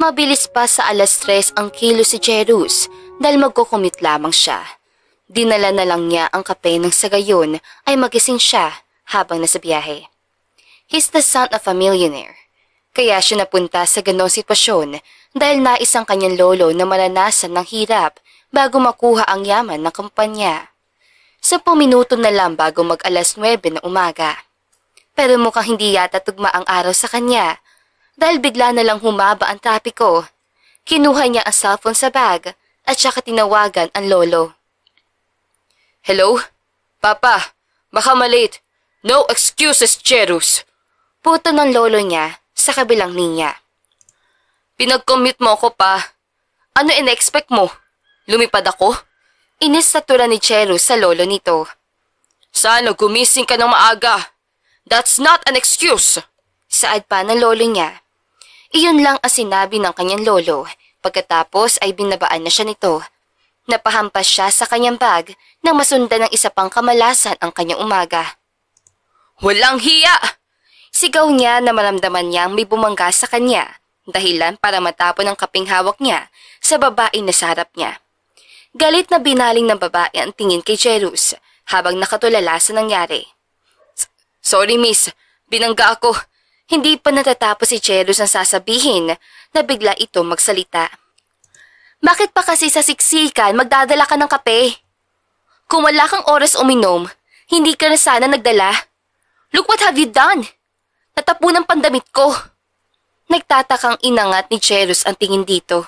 Mabilis pa sa 3:00 ang kilos si Jerus dahil magkukumit lamang siya. Dinala na lang niya ang kape nang sa gayon ay magising siya habang nasa biyahe. He's the son of a millionaire. Kaya siya napunta sa ganong sitwasyon dahil nais ang kanyang lolo na maranasan ng hirap bago makuha ang yaman ng kumpanya. 10 minuto na lang bago mag 9:00 na umaga. Pero mukhang hindi yata tugma ang araw sa kanya dahil bigla na lang humaba ang trapiko. Kinuha niya ang cellphone sa bag at saka tinawagan ang lolo. Hello? Papa, baka malate. No excuses, Jerus. Puto ng lolo niya sa kabilang linya. Pinag-commute mo ako pa. Ano in-expect mo? Lumipad ako? Inis sa tura ni Jerus sa lolo nito. Sana gumising ka ng maaga. That's not an excuse. Saad pa ng lolo niya. Iyon lang ang sinabi ng kanyang lolo. Pagkatapos ay binabaan na siya nito. Napahampas siya sa kanyang bag nang masundan ng isa pang kamalasan ang kanyang umaga. Walang hiya! Sigaw niya na maramdaman niyang may bumangga sa kanya, dahilan para matapon ang kaping hawak niya sa babae na sa harap niya. Galit na binaling ng babae ang tingin kay Jerus habang nakatulala sa nangyari. Sorry miss, binangga ako. Hindi pa natatapos si Jerus ang sasabihin na bigla ito magsalita. Bakit pa kasi sa siksikan magdadala ka ng kape? Kung wala kang oras uminom, hindi ka na sana nagdala. Look what have you done? Natapunan pandamit ko. Nagtatakang inangat ni Jerus ang tingin dito.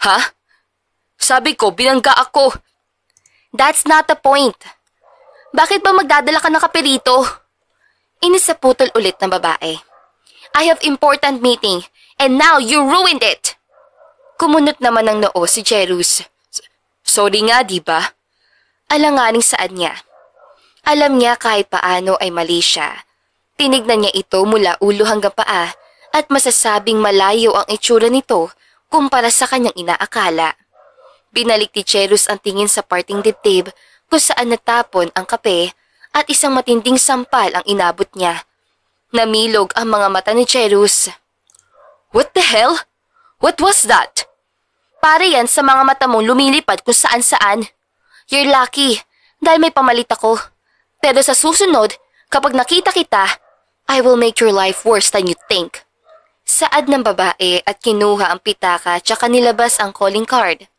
Ha? Sabi ko, binangga ako. That's not the point. Bakit ba magdadala ka ng kape rito? Inis sa putol ulit ng babae. I have important meeting and now you ruined it. Kumunot naman ng noo si Jerus. Sorry nga, diba? Alanganing saad niya. Alam niya kahit paano ay mali siya. Tinignan niya ito mula ulo hanggang paa at masasabing malayo ang itsura nito kumpara sa kanyang inaakala. Binalik ni Jerus ang tingin sa parting dibdib kung saan natapon ang kape at isang matinding sampal ang inabot niya. Namilog ang mga mata ni Jerus. What the hell? What was that? Para yan sa mga mata mong lumilipad kung saan-saan. You're lucky dahil may pamalit ako. Pero sa susunod, kapag nakita kita, I will make your life worse than you think. Saad ng babae at kinuha ang pitaka at saka nilabas ang calling card.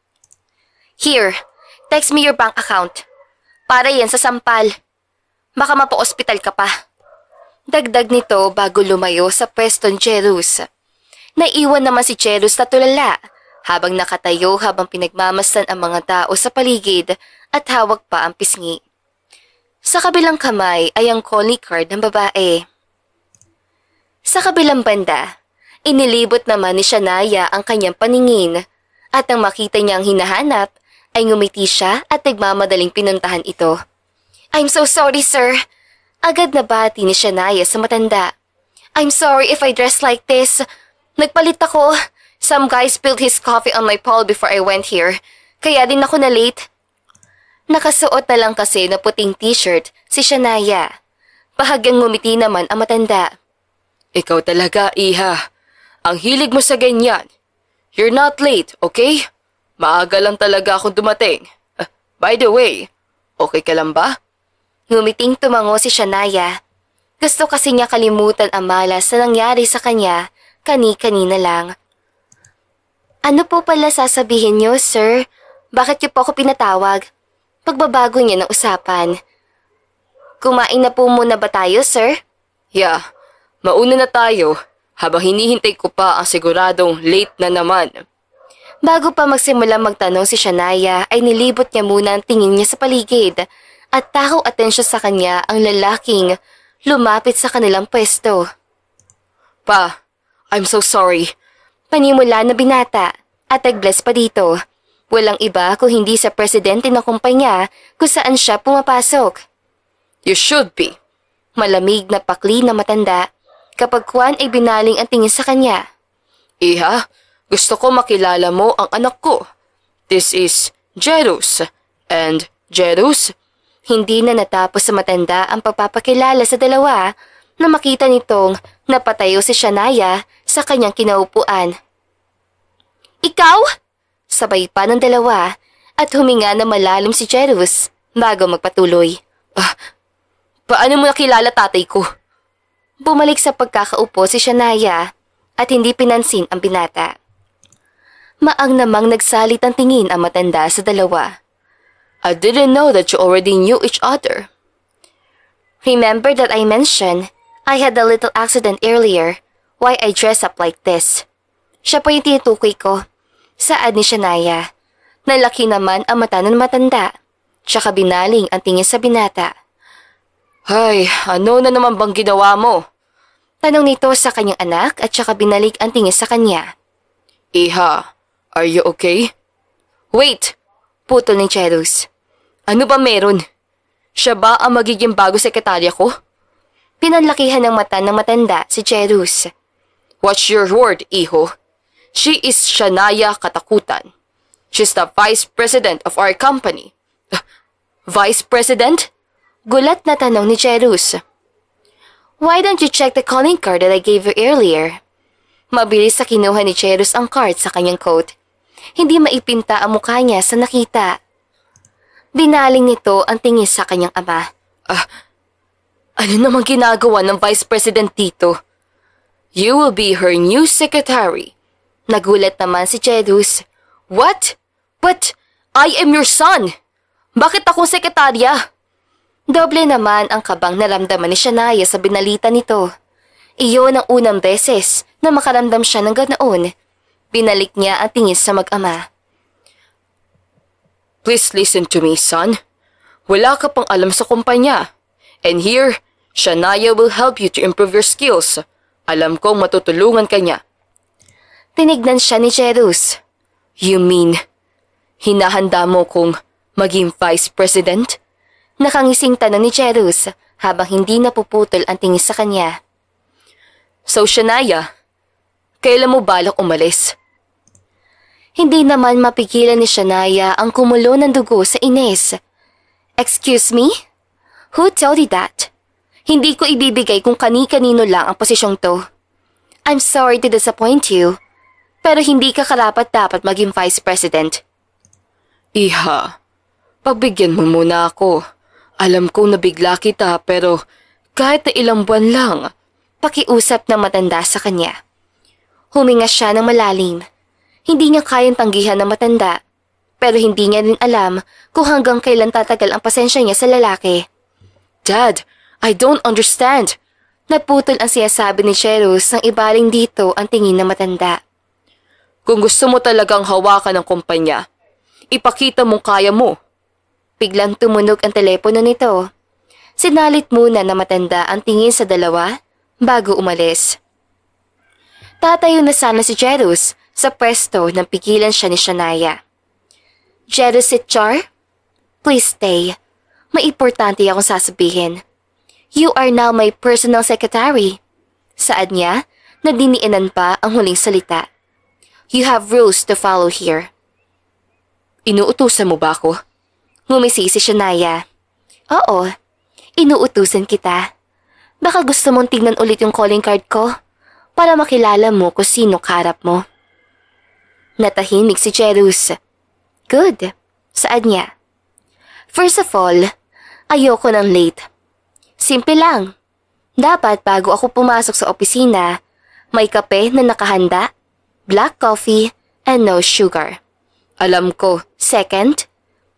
Here, text me your bank account. Para yan sa sampal. Baka mapa-ospital ka pa. Dagdag nito bago lumayo sa pwesto ni Jerus. Naiwan naman si Jerus na tulala habang nakatayo habang pinagmamasdan ang mga tao sa paligid at hawak pa ang pisngi. Sa kabilang kamay ay ang calling card ng babae. Sa kabilang banda, inilibot naman ni Shania ang kanyang paningin at ang makita niyang hinahanap ay ngumiti siya at nagmamadaling pinuntahan ito. I'm so sorry, sir. Agad na bati ni Shania sa matanda. I'm sorry if I dress like this. Nagpalit ako. Some guy spilled his coffee on my pole before I went here. Kaya din ako na late. Nakasuot na lang kasi na puting t-shirt si Shania. Bahagyang ngumiti naman ang matanda. Ikaw talaga, Iha. Ang hilig mo sa ganyan. You're not late, okay? Maaga lang talaga akong dumating. By the way, okay ka lang ba? Ngumiting tumango si Shania. Gusto kasi niya kalimutan ang malas na nangyari sa kanya kani-kanina lang. Ano po pala sasabihin niyo, sir? Bakit niyo po ako pinatawag? Pagbabago niya ng usapan. Kumain na po muna ba tayo, sir? Yeah, mauna na tayo habang hinihintay ko pa ang siguradong late na naman. Bago pa magsimula magtanong si Shania ay nilibot niya muna ang tingin niya sa paligid at takaw atensya sa kanya ang lalaking lumapit sa kanilang pwesto. Pa, I'm so sorry. Panimula na binata at nag-bless pa dito. Walang iba kung hindi sa presidente ng kumpanya kung saan siya pumapasok. You should be. Malamig na pakli na matanda kapag Juan ay binaling ang tingin sa kanya. Iha, gusto ko makilala mo ang anak ko. This is Jerus. And Jerus? Hindi na natapos sa matanda ang pagpapakilala sa dalawa na makita nitong napatayo si Shania sa kanyang kinaupuan. Ikaw? Sabay pa ng dalawa at huminga na malalim si Jerus bago magpatuloy. Paano mo nakilala tatay ko? Bumalik sa pagkakaupo si Shania at hindi pinansin ang binata. Maang namang nagsalit ang tingin ang matanda sa dalawa. I didn't know that you already knew each other. Remember that I mentioned I had a little accident earlier, why I dress up like this. Siya po yung tinutukoy ko. Saad ni Shania. Nalaki naman ang mata ng matanda. Tsaka binaling ang tingin sa binata. Ay, ano na naman bang ginawa mo? Tanong nito sa kanyang anak at tsaka binalik ang tingin sa kanya. Iha, are you okay? Wait! Putol ni Cherus. Ano ba meron? Siya ba ang magiging bago sekretarya ko? Pinanlakihan ng mata ng matanda si Cherus. Watch your word, iho. She is Shania Katakutan. She's the vice president of our company. Vice president? Gulat na tanong ni Cherus. Why don't you check the calling card that I gave you earlier? Mabilis sa kinuha ni Cherus ang card sa kanyang coat. Hindi maipinta ang mukha niya sa nakita. Binaling nito ang tingin sa kanyang ama. Ano namang ginagawa ng vice president dito? You will be her new secretary. Nagulat naman si Cherus. What? But I am your son. Bakit akong sekretarya? Doble naman ang kabang naramdaman ni Shania sa binalita nito. Iyon ang unang beses na makaramdam siya ng ganoon. Binalik niya ang tingin sa mag-ama. Please listen to me, son. Wala ka pang alam sa kumpanya. And here, Shania will help you to improve your skills. Alam kong matutulungan ka niya. Tinignan siya ni Cherus. You mean, hinahanda mo kong maging vice president? Nakangising tanong ni Cherus habang hindi napuputol ang tingin sa kanya. So, Shania, kailan mo balak umalis? Hindi naman mapigilan ni Shania ang kumulo ng dugo sa inis. Excuse me? Who told you that? Hindi ko ibibigay kung kani-kanino lang ang posisyong to. I'm sorry to disappoint you, pero hindi ka karapat-dapat maging vice president. Iha, pagbigyan mo muna ako. Alam kong nabigla kita pero kahit na ilang buwan lang. Pakiusap ng matanda sa kanya. Huminga siya ng malalim. Hindi niya kayang tanggihan ng matanda, pero hindi niya rin alam kung hanggang kailan tatagal ang pasensya niya sa lalaki. Dad, I don't understand. Naputol ang siyasabi ni Cherus nang ibaling dito ang tingin ng matanda. Kung gusto mo talagang hawakan ng kumpanya, ipakita mong kaya mo. Biglang tumunog ang telepono nito. Sinalit muna na matanda ang tingin sa dalawa bago umalis. Tatayo na sana si Cherus sa pwesto nang pigilan siya ni Shania. Cherus Sitchar, please stay. May importante akong sasabihin. You are now my personal secretary. Saad niya na diniinan pa ang huling salita. You have rules to follow here. Inuutusan mo ba ako? Ngumisi si Shania. Oo, inuutusan kita. Baka gusto mong tignan ulit yung calling card ko para makilala mo kung sino kaharap mo. Natahimik si Cherus. Good, saad niya. First of all, ayoko ng late. Simple lang. Dapat bago ako pumasok sa opisina, may kape na nakahanda, black coffee, and no sugar. Alam ko. Second,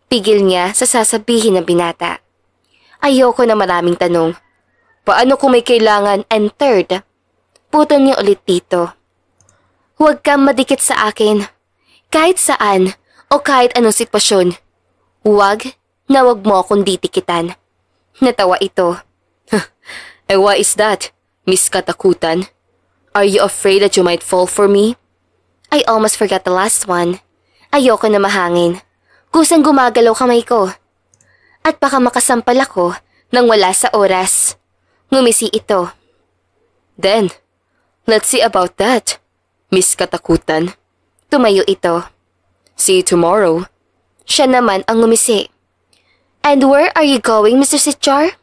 pigil niya sa sasabihin ng binata. Ayoko na maraming tanong. Paano kung may kailangan? And third, putol niya ulit dito. Huwag kang madikit sa akin. Kahit saan o kahit anong sitwasyon. Huwag na huwag mo akong ditikitan. Natawa ito. Why is that, Miss Katakutan? Are you afraid that you might fall for me? I almost forgot the last one. Ayoko na mahangin. Kusang gumagalaw kamay ko. At baka makasampal ako nang wala sa oras. Ngumisi ito. Then, let's see about that, Miss Katakutan. Tumayo ito. See you tomorrow. Siya naman ang ngumisi. And where are you going, Mr. Sitchar?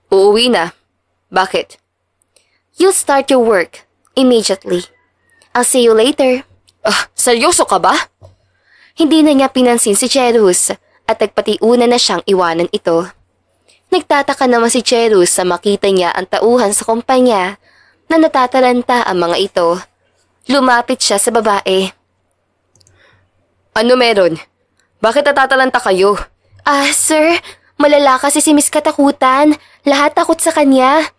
Uuwi na. Bakit? You'll start your work immediately. I'll see you later. Seryoso ka ba? Hindi na niya pinansin si Cherus at nagpatiuna na siyang iwanan ito. Nagtataka naman si Cherus sa makita niya ang tauhan sa kumpanya na natataranta ang mga ito. Lumapit siya sa babae. Ano meron? Bakit natatalanta kayo? Sir, malala kasi si Miss Katakutan. Lahat takot sa kanya.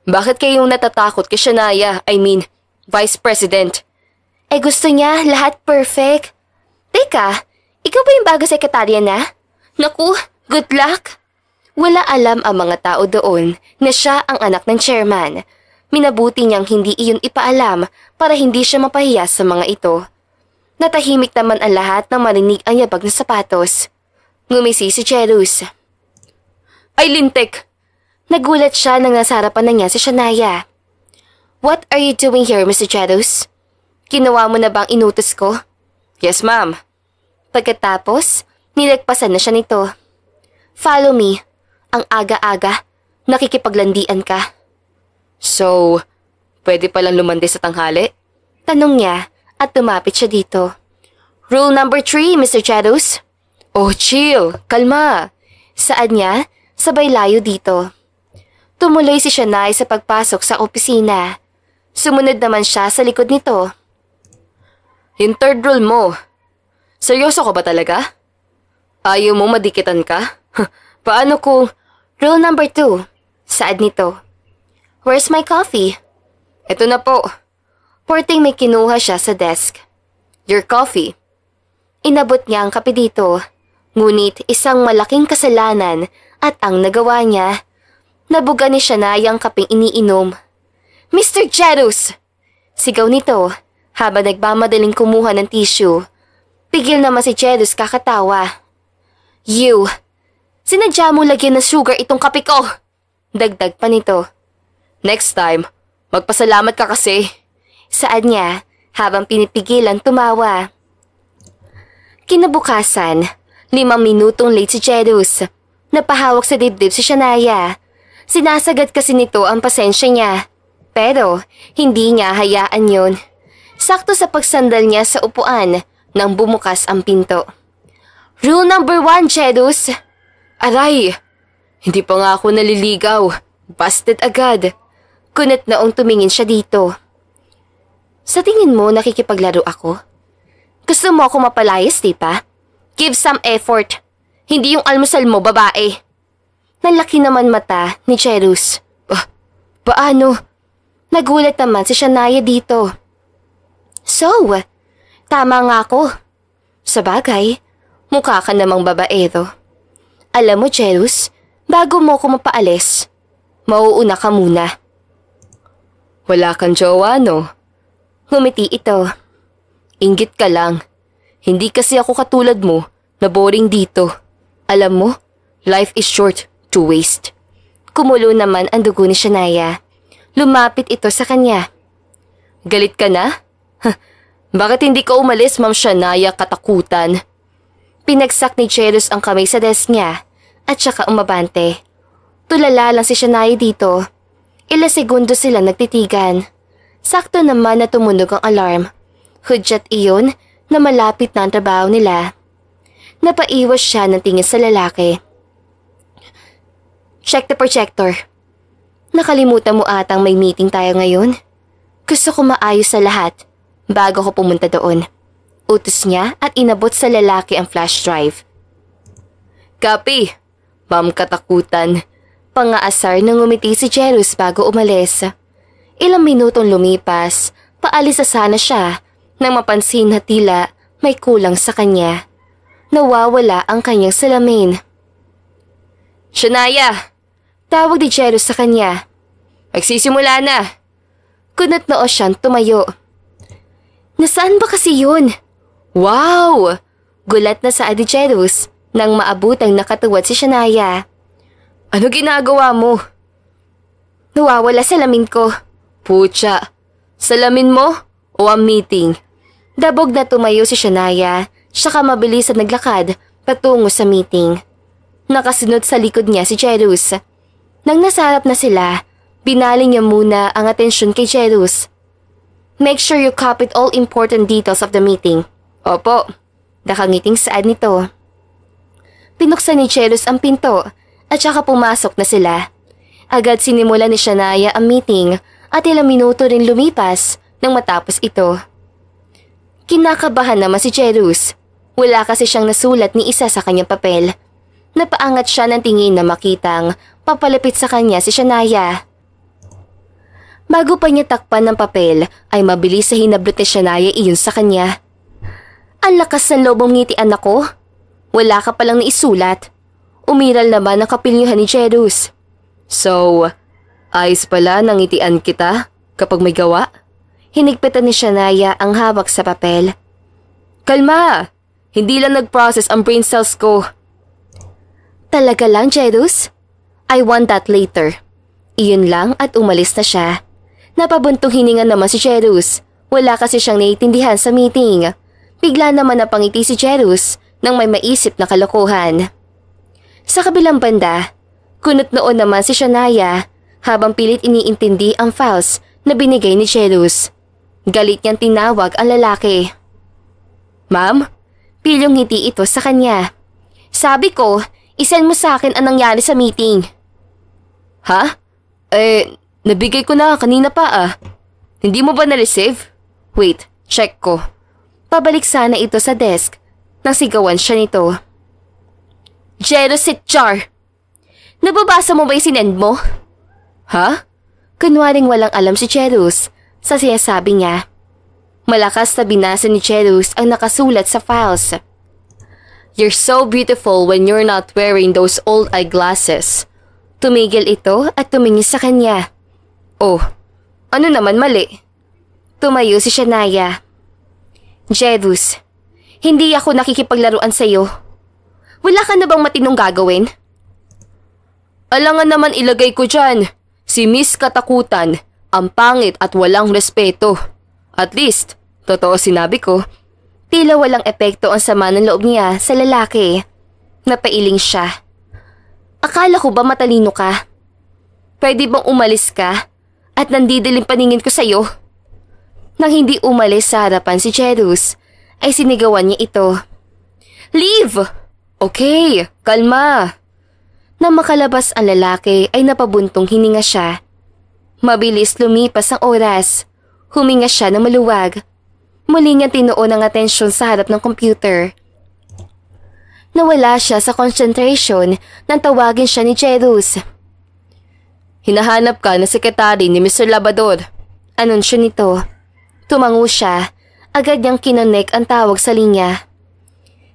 Bakit kayong natatakot kay Shania? I mean, Vice President. Gusto niya lahat perfect. Teka, ikaw ba yung bago sekretarya na? Naku, good luck. Wala alam ang mga tao doon na siya ang anak ng chairman. Minabuti niyang hindi iyon ipaalam para hindi siya mapahiya sa mga ito. Natahimik naman ang lahat nang marinig ang yabag na sapatos. Ngumisi si Cherus. Ay, lintik! Nagulat siya nang nasarapan na niya si Shania. What are you doing here, Mr. Cherus? Ginawa mo na bang inutos ko? Yes, ma'am. Pagkatapos, nilagpasan na siya nito. Follow me. Ang aga-aga, nakikipaglandian ka. So, pwede palang lumandi sa tanghali? Tanong niya at lumapit siya dito. Rule number 3, Mr. Cherus. Oh, chill. Kalma. Saad niya, sabay layo dito. Tumuloy si Shania sa pagpasok sa opisina. Sumunod naman siya sa likod nito. Yung third rule mo. Seryoso ka ba talaga? Ayaw mo madikitan ka? Paano kung... Rule number 2. Saad nito. Where's my coffee? Ito na po. Porting may kinuha siya sa desk. Your coffee. Inabot niya ang kape dito. Ngunit isang malaking kasalanan at ang nagawa niya. Nabuga ni Shania ang kapeng iniinom. Mr. Cherus! Sigaw nito habang nagmamadaling kumuha ng tissue. Pigil naman si Cherus kakatawa. You! Sinadya mo lagyan ng sugar itong kape ko! Dagdag pa nito. Next time, magpasalamat ka kasi. Saad niya habang pinipigilan tumawa. Kinabukasan, 5 minutong late si Cherus. Napahawak sa dibdib si Shania. Sinasagad kasi nito ang pasensya niya. Pero hindi niya hayaan yun. Sakto sa pagsandal niya sa upuan nang bumukas ang pinto. Rule number 1, Cherus. Aray! Hindi pa nga ako naliligaw. Busted agad. Kunat noong tumingin siya dito. Sa tingin mo nakikipaglaro ako? Gusto mo ako mapalayas, di ba? Give some effort. Hindi yung almusal mo, babae. Nalaki naman mata ni Cherus. Paano? Nagulat naman si Shania dito. So, tama nga ako. Sabagay, mukha ka namang babaero. Alam mo, Cherus, bago mo ko mapaalis, mauuna ka muna. Wala kang jowa, no? Ngumiti ito. Inggit ka lang. Hindi kasi ako katulad mo na boring dito. Alam mo, life is short to waste. Kumulo naman ang dugo ni Shania. Lumapit ito sa kanya. Galit ka na? Bakit hindi ka umalis, Ma'am Shania Katakutan? Pinagsak ni Cherus ang kamay sa desk niya at saka umabante. Tulala lang si Shania dito. Ilang segundo sila nagtitigan. Sakto naman na tumunog ang alarm. Hudyat iyon na malapit na ang trabaho nila. Napaiwas siya ng tingin sa lalaki. Check the projector. Nakalimutan mo atang may meeting tayo ngayon? Gusto ko maayos sa lahat bago ko pumunta doon. Utos niya at inabot sa lalaki ang flash drive. Copy, Ma'am Katakutan. Pangaasar nang ngumiti si Cherus bago umalis. Ilang minutong lumipas, paalis na sana siya nang mapansin na tila may kulang sa kanya. Nawawala ang kanyang salamin. Shania! Tawag ni Cherus sa kanya. Magsisimula na. Kunat noo siyang tumayo. Nasaan ba kasi yun? Wow! Gulat na sa ni Cherus nang maabutang nakatuwad si Shania. Ano ginagawa mo? Nawawala salamin ko. Pucha, salamin mo o ang meeting? Dabog na tumayo si Shania, saka mabilis na naglakad patungo sa meeting. Nakasunod sa likod niya si Cherus. Nang nasarap na sila, binali niya muna ang atensyon kay Cherus. Make sure you copied all important details of the meeting. Opo. Nakangiting saad nito. Pinuksan ni Jealous ang pinto at saka pumasok na sila. Agad sinimula ni Shania ang meeting at ilang minuto rin lumipas nang matapos ito. Kinakabahan naman si Jealous. Wala kasi siyang nasulat ni isa sa kanyang papel. Napaangat siya ng tingin na makitang papalapit sa kanya si Shania. Bago pa niya takpan ng papel ay mabilis sa hinablot ni Shania iyon sa kanya. Ang lakas ng loob mong ngitian ako. Wala ka palang naisulat. Umiral naman ang kapilyuhan ni Jealous. So, ayos pala nang ngitian kita kapag may gawa? Hinigpitan ni Shania ang hawak sa papel. Kalma! Hindi lang nag-process ang brain cells ko. Talaga lang, Jealous? I want that later. Iyon lang at umalis na siya. Napabuntong hininga naman si Jealous. Wala kasi siyang naiintindihan sa meeting. Bigla naman napangiti si Jealous nang may maisip na kalokohan. Sa kabilang banda, kunot noon naman si Shania habang pilit iniintindi ang files na binigay ni Jealous. Galit niyang tinawag ang lalaki. Ma'am, pilyong ngiti ito sa kanya. Sabi ko, isend mo sa akin ang nangyari sa meeting. Ha? Nabigay ko na kanina pa ah. Hindi mo ba na-receive? Wait, check ko. Pabalik sana ito sa desk nang sigawan siya nito. Jealous Jar! Nababasa mo ba yung sinend mo? Ha? Kunwaring walang alam si Jealous sa sinasabi niya. Malakas na binasa ni Jealous ang nakasulat sa files. You're so beautiful when you're not wearing those old eyeglasses. Tumigil ito at tumingin sa kanya. Oh, ano naman mali? Tumayo si Shania. Jealous, hindi ako nakikipaglaruan sa'yo. Wala ka na bang matinong gagawin? Alangan naman ilagay ko dyan. Si Miss Katakutan, ang pangit at walang respeto. At least, totoo sinabi ko. Tila walang epekto ang sama ng loob niya sa lalaki. Napailing siya. Akala ko ba matalino ka? Pwede bang umalis ka at nandidilim paningin ko sa'yo? Nang hindi umalis sa harapan si Jealous, ay sinigawan niya ito. Leave! Okay, kalma. Nang makalabas ang lalaki ay napabuntong hininga siya. Mabilis lumipas ang oras. Huminga siya ng maluwag. Muli niyang tinuon ang atensyon sa harap ng computer. Nawala siya sa concentration nang tawagin siya ni Jealous. Hinahanap ka na sekretary ni Mr. Labrador. Anunsyo nito. Tumango siya. Agad niyang kinonek ang tawag sa linya.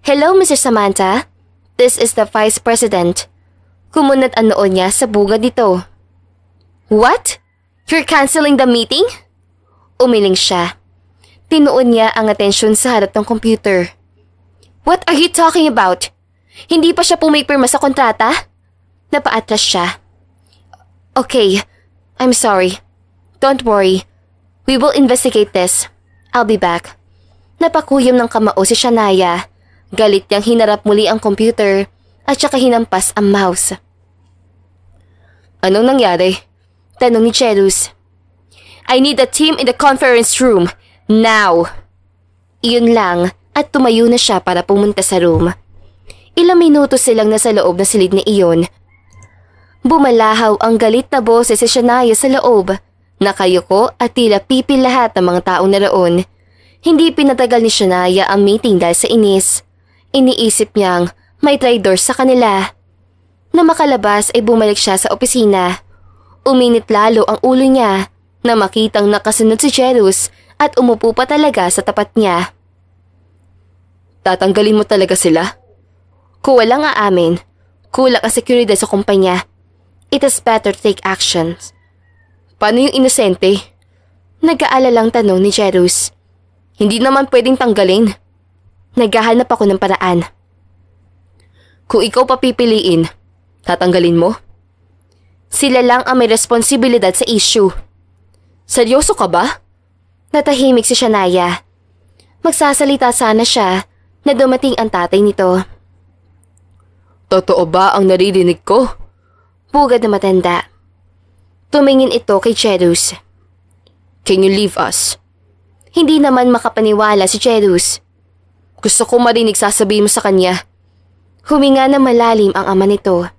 Hello, Mr. Samantha. This is the Vice President. Kumunat ang noon niya sa bugad nito. What? You're canceling the meeting? Umiling siya. Tinuon niya ang atensyon sa harap ng computer. What are you talking about? Hindi pa siya pumipirma sa kontrata? Napaatras siya. Okay, I'm sorry. Don't worry. We will investigate this. I'll be back. Napakuyom ng kamao si Shania. Galit niyang hinarap muli ang computer at saka hinampas ang mouse. Anong nangyari? Tanong ni Jealous. I need a team in the conference room. Now! Iyon lang at tumayo na siya para pumunta sa room. Ilang minuto silang nasa loob na silid na iyon. Bumalahaw ang galit na boses si Shania sa loob. Nakayuko at tila pipil lahat ng mga taong naroon. Hindi pinatagal ni Shania ang meeting dahil sa inis. Iniisip niyang may traidor sa kanila. Na makalabas ay bumalik siya sa opisina. Uminit lalo ang ulo niya na makitang nakasunod si Jealous at umupo pa talaga sa tapat niya. Tatanggalin mo talaga sila? Kung walang aamin, kulang ang seguridad sa kumpanya. It is better to take actions. Paano yung inosente? Nag-aalalang tanong ni Jealous. Hindi naman pwedeng tanggalin. Naghahanap ako ng paraan. Kung ikaw papipiliin, tatanggalin mo? Sila lang ang may responsibilidad sa issue. Seryoso ka ba? Natahimik si Shania. Magsasalita sana siya na dumating ang tatay nito. Totoo ba ang naririnig ko? Pugad na matanda. Tumingin ito kay Jealous. Can you leave us? Hindi naman makapaniwala si Cherus. Gusto ko marinig sasabihin mo sa kanya. Huminga na malalim ang ama nito.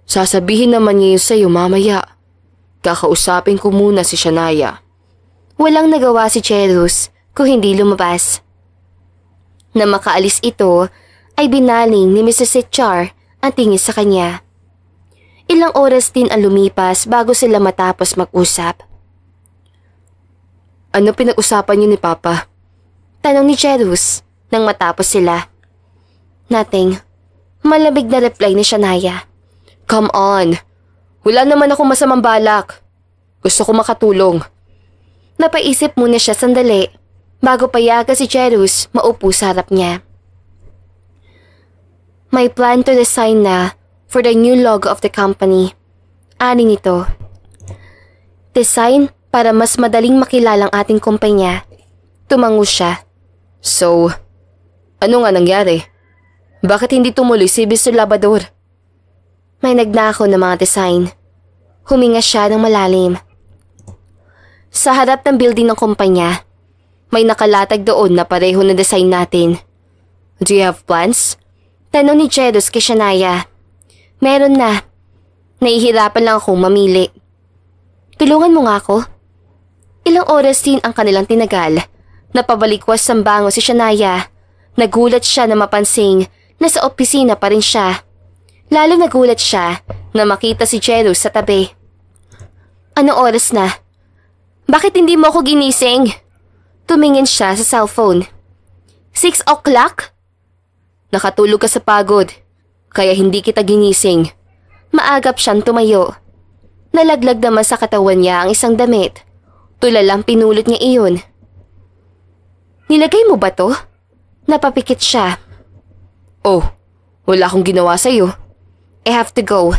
Sasabihin naman niya yun sa'yo mamaya. Kakausapin ko muna si Shania. Walang nagawa si Cherus kung hindi lumabas. Na makaalis ito ay binaling ni Mr. Sitchar ang tingin sa kanya. Ilang oras din ang lumipas bago sila matapos mag-usap. Ano pinag-usapan niyo ni Papa? Tanong ni Cherus nang matapos sila. Nothing. Malamig na reply ni Shania. Come on. Wala naman akong masamang balak. Gusto ko makatulong. Napaisip muna siya sandali bago payagan si Cherus maupo sa harap niya. May plan to design na for the new logo of the company. Ani nito. Design para mas madaling makilalang ating kumpanya. Tumango siya. So, ano nga nangyari? Bakit hindi tumuloy si Mr. Labrador? May nagnakaw ng mga design. Huminga siya ng malalim. Sa harap ng building ng kumpanya, may nakalatag doon na pareho na design natin. Do you have plans? Tanong ni Cherus kay Shania. Meron na. Nahihirapan lang akong mamili. Tulungan mo nga ako. Ilang oras din ang kanilang tinagal. Napabalikwas ng bango si Shania. Nagulat siya na mapansing na sa opisina pa rin siya. Lalo nagulat siya na makita si Cherus sa tabi. Anong oras na? Bakit hindi mo ako ginising? Tumingin siya sa cellphone. 6 o'clock? Nakatulog ka sa pagod, kaya hindi kita ginising. Maagap siyang tumayo. Nalaglag naman sa katawan niya ang isang damit. Tulalang pinulot niya iyon. Nilagay mo ba to? Napapikit siya. Oh, wala akong ginawa sa'yo. I have to go.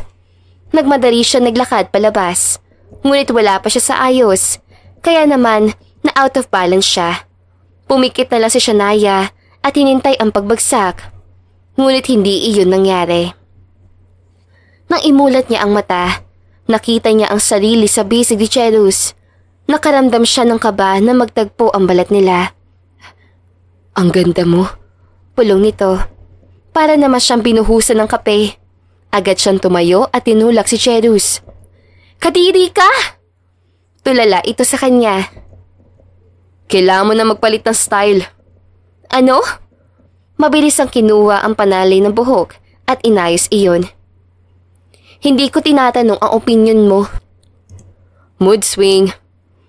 Nagmadali siya naglakad palabas. Ngunit wala pa siya sa ayos. Kaya naman na out of balance siya. Pumikit na lang si Shania at hinintay ang pagbagsak. Ngunit hindi iyon nangyari. Nang imulat niya ang mata, nakita niya ang sarili sa bisig ni Cherus. Nakaramdam siya ng kaba na magtagpo ang balat nila. Ang ganda mo. Pulong nito. Para naman siyang binuhusan ng kape. Agad siyang tumayo at tinulak si Cherus. Kadiri ka! Tulala ito sa kanya. Kailangan mo na magpalit ng style. Ano? Mabilis ang kinuha ang panalay ng buhok at inayos iyon. Hindi ko tinatanong ang opinion mo. Mood swing.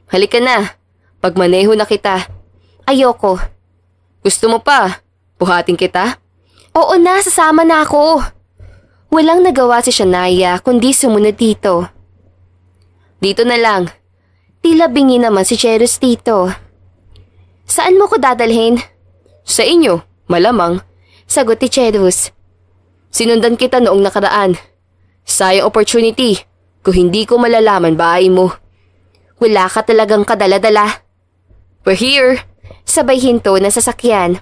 Halika na. Pagmaneho na kita. Ayoko. Gusto mo pa? Buhatin kita? Oo na, sasama na ako. Walang nagawa si Shania kundi sumunod dito. Dito na lang. Tila bingi naman si Cherus dito. Saan mo ko dadalhin? Sa inyo, malamang. Sagot ni Cherus. Sinundan kita noong nakaraan. Sayang opportunity kung hindi ko malalaman bahay mo. Wala ka talagang kadala-dala. We're here. Sabay hinto na sasakyan.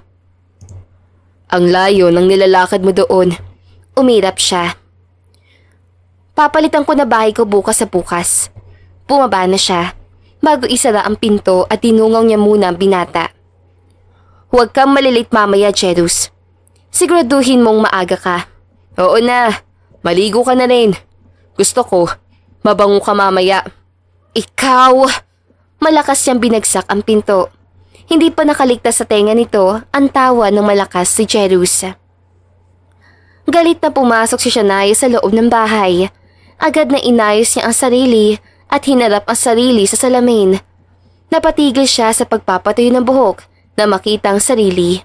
Ang layo ng nilalakad mo doon. Umirap siya. Papalitan ko na bahay ko bukas sa bukas. Bumaba na siya bago isara ang pinto at tinungaw niya muna ang binata. Huwag kang malilate mamaya, Cherus. Siguraduhin mong maaga ka. Oo na. Maligo ka na rin. Gusto ko, mabango ka mamaya. Ikaw! Malakas siyang binagsak ang pinto. Hindi pa nakaligtas sa tenga nito ang tawa ng malakas si Cherus. Galit na pumasok si Shania sa loob ng bahay. Agad na inayos niya ang sarili at hinarap ang sarili sa salamin. Napatigil siya sa pagpapatuyo ng buhok na makita ang sarili.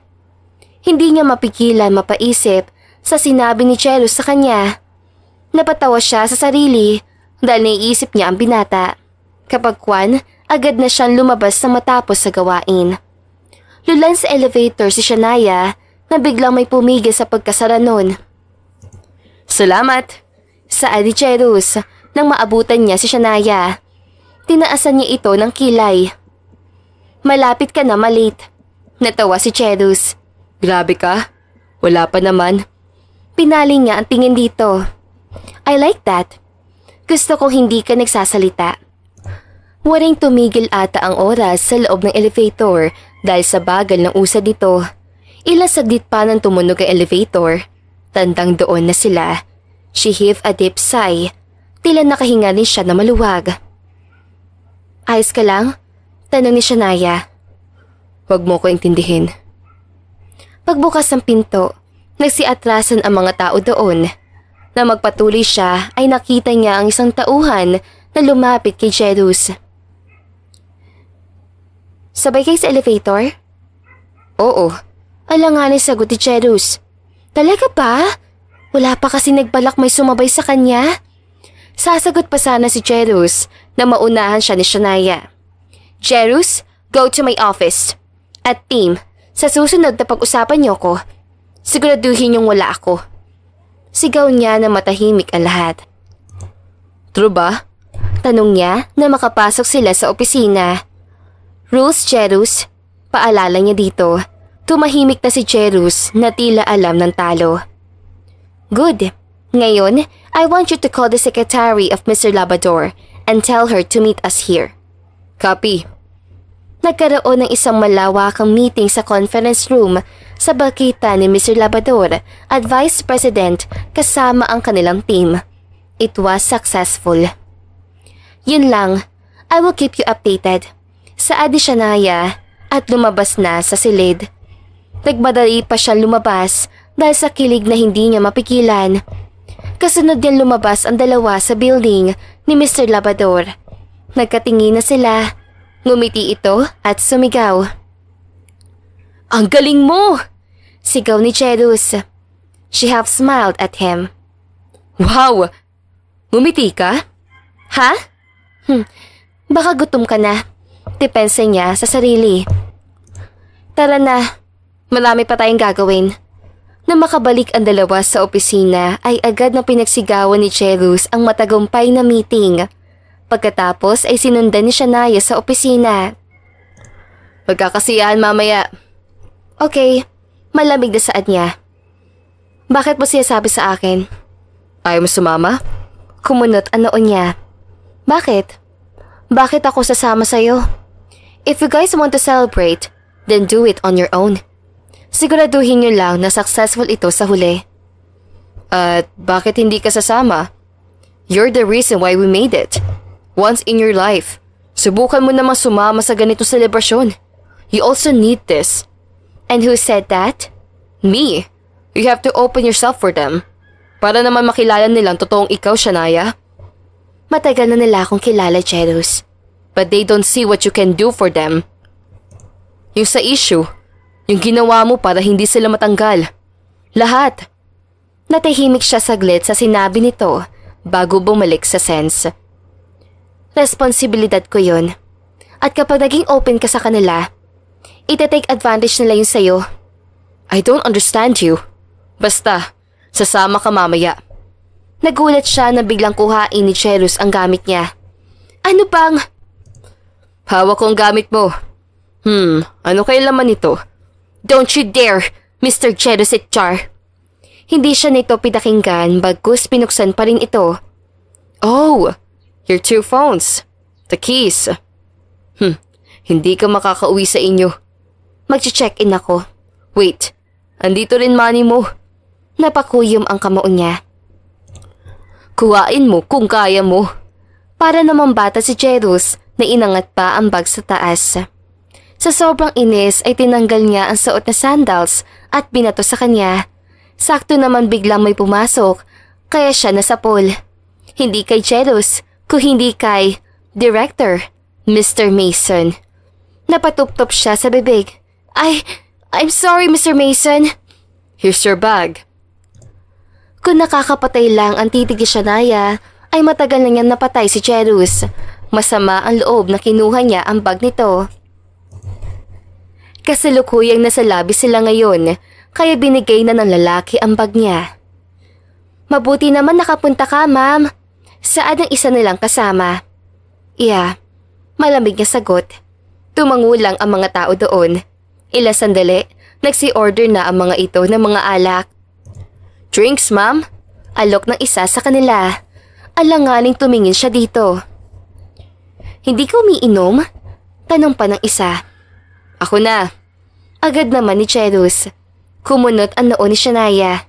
Hindi niya mapigilan mapaisip sa sinabi ni Cherus sa kanya. Napatawa siya sa sarili dahil naiisip niya ang binata. Kapag kwan, agad na siyang lumabas na matapos sa gawain. Lulan sa elevator si Shania na biglang may pumigil sa pagkasara nun. Salamat! Saad ni Cherus nang maabutan niya si Shania. Tinaasan niya ito ng kilay. Malapit ka na malate. Natawa si Cherus. Grabe ka. Wala pa naman. Pinaling niya ang tingin dito. I like that. Gusto kong hindi ka nagsasalita. Waring tumigil ata ang oras sa loob ng elevator dahil sa bagal ng usad nito. Ilang saglit pa nang tumunog ang elevator. Tandang doon na sila. She heaved a deep sigh. Tila nakahinga rin siya na maluwag. Ayos ka lang? Tanong ni Shania. Huwag mo ko intindihin. Pagbukas ng pinto, nagsiatrasan ang mga tao doon. Na magpatuloy siya ay nakita niya ang isang tauhan na lumapit kay Jerus. Sabay kayo sa elevator? Oo. Alanganin sagot ni Jerus. Talaga ba? Wala pa kasi nagbalak may sumabay sa kanya. Sasagot pa sana si Jerus na maunahan siya ni Shania. Jerus, go to my office. At team, sa susunod na pag-usapan niyo ko, siguraduhin yung wala ako. Sigaw niya na matahimik ang lahat. True ba? Tanong niya na makapasok sila sa opisina. Rules, Jerus. Paalala niya dito. Tumahimik na si Jerus na tila alam ng talo. Good. Ngayon, I want you to call the secretary of Mr. Labrador and tell her to meet us here. Copy. Nagkaroon ng isang malawakang meeting sa conference room sa balkita ni Mr. Labrador at Vice President kasama ang kanilang team. It was successful. Yun lang, I will keep you updated. Saad ni Shania at lumabas na sa silid. Nagmadali pa siyang lumabas dahil sa kilig na hindi niya mapigilan. Kasunod niyan lumabas ang dalawa sa building ni Mr. Labrador. Nagkatingin na sila. Ngumiti ito at sumigaw. Ang galing mo! Sigaw ni Jerus. She half smiled at him. Wow! Ngumiti ka? Ha? Baka gutom ka na. Depensa niya sa sarili. Tara na. Marami pa tayong gagawin. Na makabalik ang dalawa sa opisina ay agad na pinagsigawan ni Jerus ang matagumpay na meeting. Pagkatapos ay sinundan ni Shania sa opisina. Magkakasiyahan mamaya. Okay, malamig na saad niya. Bakit mo siya sabi sa akin? Ayaw mo sumama? Kumunot ang noon niya. Bakit? Bakit ako sasama sa'yo? If you guys want to celebrate, then do it on your own. Siguraduhin niyo lang na successful ito sa huli. At bakit hindi ka sasama? You're the reason why we made it. Once in your life, subukan mo namang sumama sa ganitong selebrasyon. You also need this. And who said that? Me. You have to open yourself for them. Para naman makilala nilang totoong ikaw, Shania. Matagal na nila akong kilala, Jerus. But they don't see what you can do for them. Yung sa issue, yung ginawa mo para hindi sila matanggal. Lahat. Natahimik siya saglit sa sinabi nito bago bumalik sa sense. Responsibilidad ko yun. At kapag naging open ka sa kanila, ita-take advantage nila yun sa'yo. I don't understand you. Basta, sasama ka mamaya. Nagulat siya na biglang kuhain ni Jerus ang gamit niya. Ano bang? Hawak ko ang gamit mo. Ano kaya laman nito? Don't you dare, Mr. Jerus Etchar. Hindi siya nito pinakinggan bagkus pinuksan pa rin ito. Oh, your 2 phones. The keys. Hindi ka makakauwi sa inyo. Mag-check-in ako. Wait, andito rin money mo. Napakuyom ang kamao niya. Kuhain mo kung kaya mo. Para namang bata si Jerus na inangat pa ang bag sa taas. Sa sobrang inis ay tinanggal niya ang suot na sandals at binato sa kanya. Sakto naman biglang may pumasok, kaya siya nasapol. Hindi kay Jerus, kung hindi kay Director, Mr. Mason. Napatuptop siya sa bibig. I'm sorry, Mr. Mason. Here's your bag. Kung nakakapatay lang ang titig ni Shania, ay matagal na niyang napatay si Jerus. Masama ang loob na kinuha niya ang bag nito. Kasalukuyang nasa labi sila ngayon, kaya binigay na ng lalaki ang bag niya. Mabuti naman nakapunta ka, ma'am. Saad ang isa nilang kasama. Yeah, malamig niya sagot. Tumangulang ang mga tao doon. Ilang sandali, nagsi-order na ang mga ito ng mga alak. Drinks, ma'am? Alok ng isa sa kanila. Alanganing tumingin siya dito. Hindi ka umiinom? Tanong pa ng isa. Ako na. Agad naman ni Cherus. Kumunot ang noo ni Shania.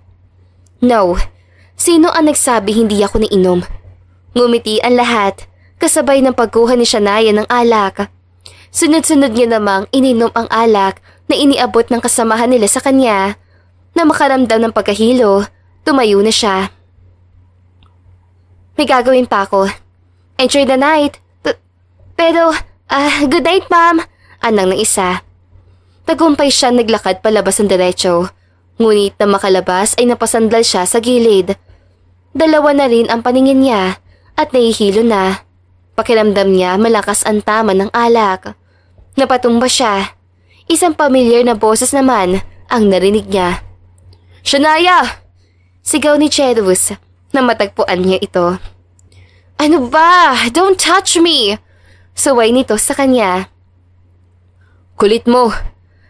No. Sino ang nagsabi hindi ako nainom? Ngumiti ang lahat, kasabay ng pagkuha ni Shania ng alak. Sunod-sunod niya namang ininom ang alak na iniabot ng kasamahan nila sa kanya. Na makaramdam ng pagkahilo, tumayo na siya. May gagawin pa ako. Enjoy the night. Pero, good night, ma'am. Anang ng isa. Tagumpay siya naglakad palabas ng diretso. Ngunit na makalabas ay napasandal siya sa gilid. Dalawa na rin ang paningin niya at nahihilo na. Pakiramdam niya malakas ang tama ng alak. Napatumba siya. Isang pamilyar na boses naman ang narinig niya. Shania! Sigaw ni Cherus na matagpuan niya ito. Ano ba? Don't touch me! Suway nito sa kanya. Kulit mo.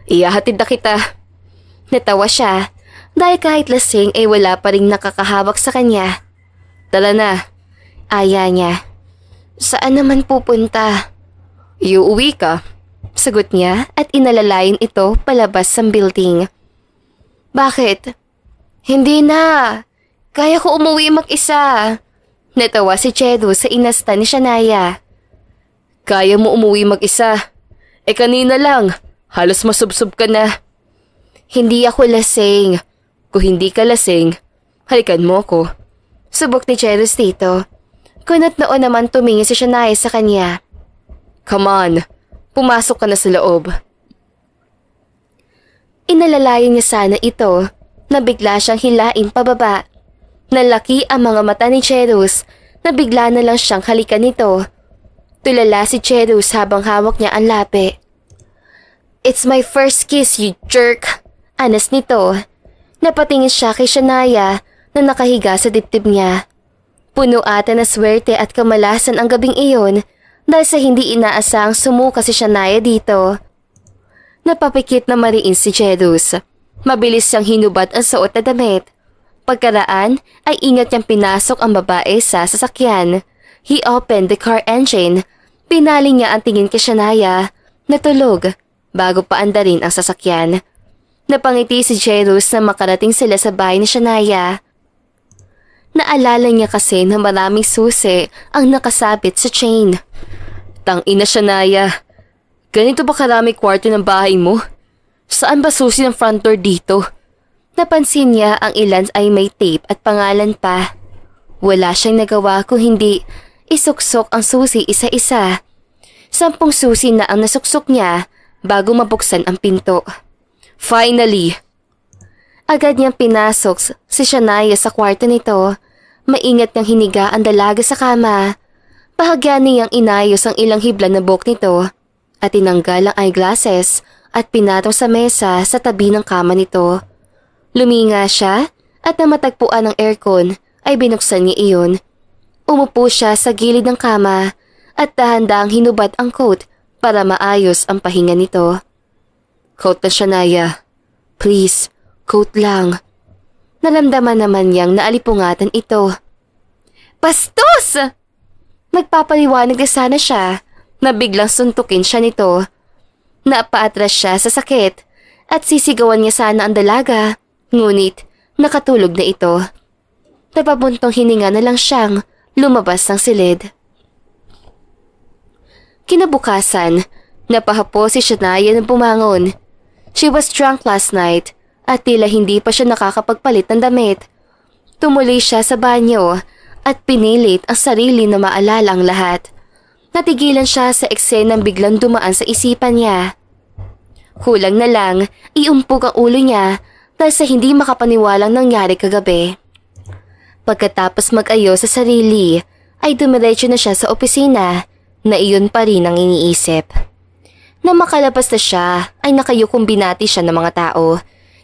Iyahatid na kita. Natawa siya dahil kahit lasing ay wala pa ring nakakahawak sa kanya. Tara na. Aya niya. Saan naman pupunta? Iuwi ka. Sagot niya at inalalayan ito palabas ng building. Bakit? Hindi na. Kaya ko umuwi mag-isa. Natawa si Chedo sa inasta ni Shania. Kaya mo umuwi mag-isa? Kanina lang. Halos masubsob ka na. Hindi ako lasing. Kung hindi ka lasing, halikan mo ko. Subok ni Chedos dito. Kunot noon naman tumingin si Shania sa kanya. Come on. Pumasok ka na sa loob. Inalalayan niya sana ito na bigla siyang hilain pababa. Nalaki ang mga mata ni Cherus na bigla na lang siyang halikan nito. Tulala si Cherus habang hawak niya ang lapi. It's my first kiss, you jerk! Anas nito. Napatingin siya kay Shania na nakahiga sa dibdib niya. Puno ata na swerte at kamalasan ang gabing iyon dahil sa hindi inaasang sumuka si Shania dito. Napapikit na mariin si Cherus. Mabilis siyang hinubad ang suot na damit. Pagkaraan ay ingat niyang pinasok ang babae sa sasakyan. He opened the car engine. Pinaling niya ang tingin kay Shania na tulog bago paandarin ang sasakyan. Napangiti si Cherus na makarating sila sa bahay ni Shania. Naalala niya kasi na maraming susi ang nakasabit sa chain. Tangina Shania, ganito ba karami kwarto ng bahay mo? Saan ba susi ng front door dito? Napansin niya ang ilan ay may tape at pangalan pa. Wala siyang nagawa kung hindi isuksok ang susi isa-isa. 10 susi na ang nasuksok niya bago mabuksan ang pinto. Finally! Agad niyang pinasok si Shania sa kwarto nito. Maingat niyang hiniga ang dalaga sa kama. Bahagyan niyang inayos ang ilang hibla na buhok nito at tinanggal ang eyeglasses at pinatong sa mesa sa tabi ng kama nito. Luminga siya at namatagpuan ng aircon ay binuksan niya iyon. Umupo siya sa gilid ng kama at dahan-dahang hinubad ang coat para maayos ang pahinga nito. Coat na Shania. Please, coat lang. Nalamdaman naman niyang naalipungatan ito. Bastos! Nagpapaliwanag na sana siya na biglang suntukin siya nito. Napaatras siya sa sakit at sisigawan niya sana ang dalaga, ngunit nakatulog na ito. Napabuntong hininga na lang siyang lumabas ng silid. Kinabukasan, napahapo si Shania na bumangon. She was drunk last night at tila hindi pa siya nakakapagpalit ng damit. Tumuloy siya sa banyo at pinilit ang sarili na maalala ang lahat. Natigilan siya sa eksenang biglang dumaan sa isipan niya. Kulang na lang, iumpog ang ulo niya dahil sa hindi makapaniwalang nangyari kagabi. Pagkatapos mag-ayos sa sarili, ay dumiretso na siya sa opisina na iyon pa rin ang iniisip. Na makalabas na siya, ay nakayukong binati siya ng mga tao.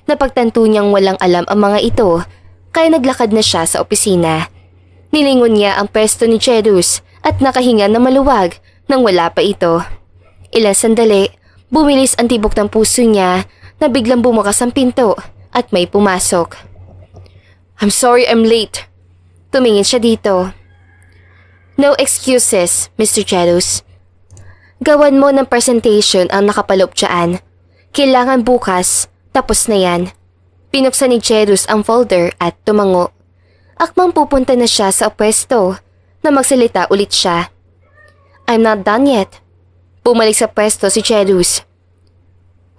Napagtanto niyang walang alam ang mga ito, kaya naglakad na siya sa opisina. Nilingon niya ang pwesto ni Cherus at nakahinga na maluwag nang wala pa ito. Ilang sandali, bumilis ang tibok ng puso niya na biglang bumukas ang pinto at may pumasok. I'm sorry I'm late. Tumingin siya dito. No excuses, Mr. Cherus. Gawan mo ng presentation ang nakapaloob dyan. Kailangan bukas, tapos na yan. Pinuksan ni Cherus ang folder at tumango. Akmang pupunta na siya sa pwesto na magsalita ulit siya. I'm not done yet. Bumalik sa pwesto si Cherus.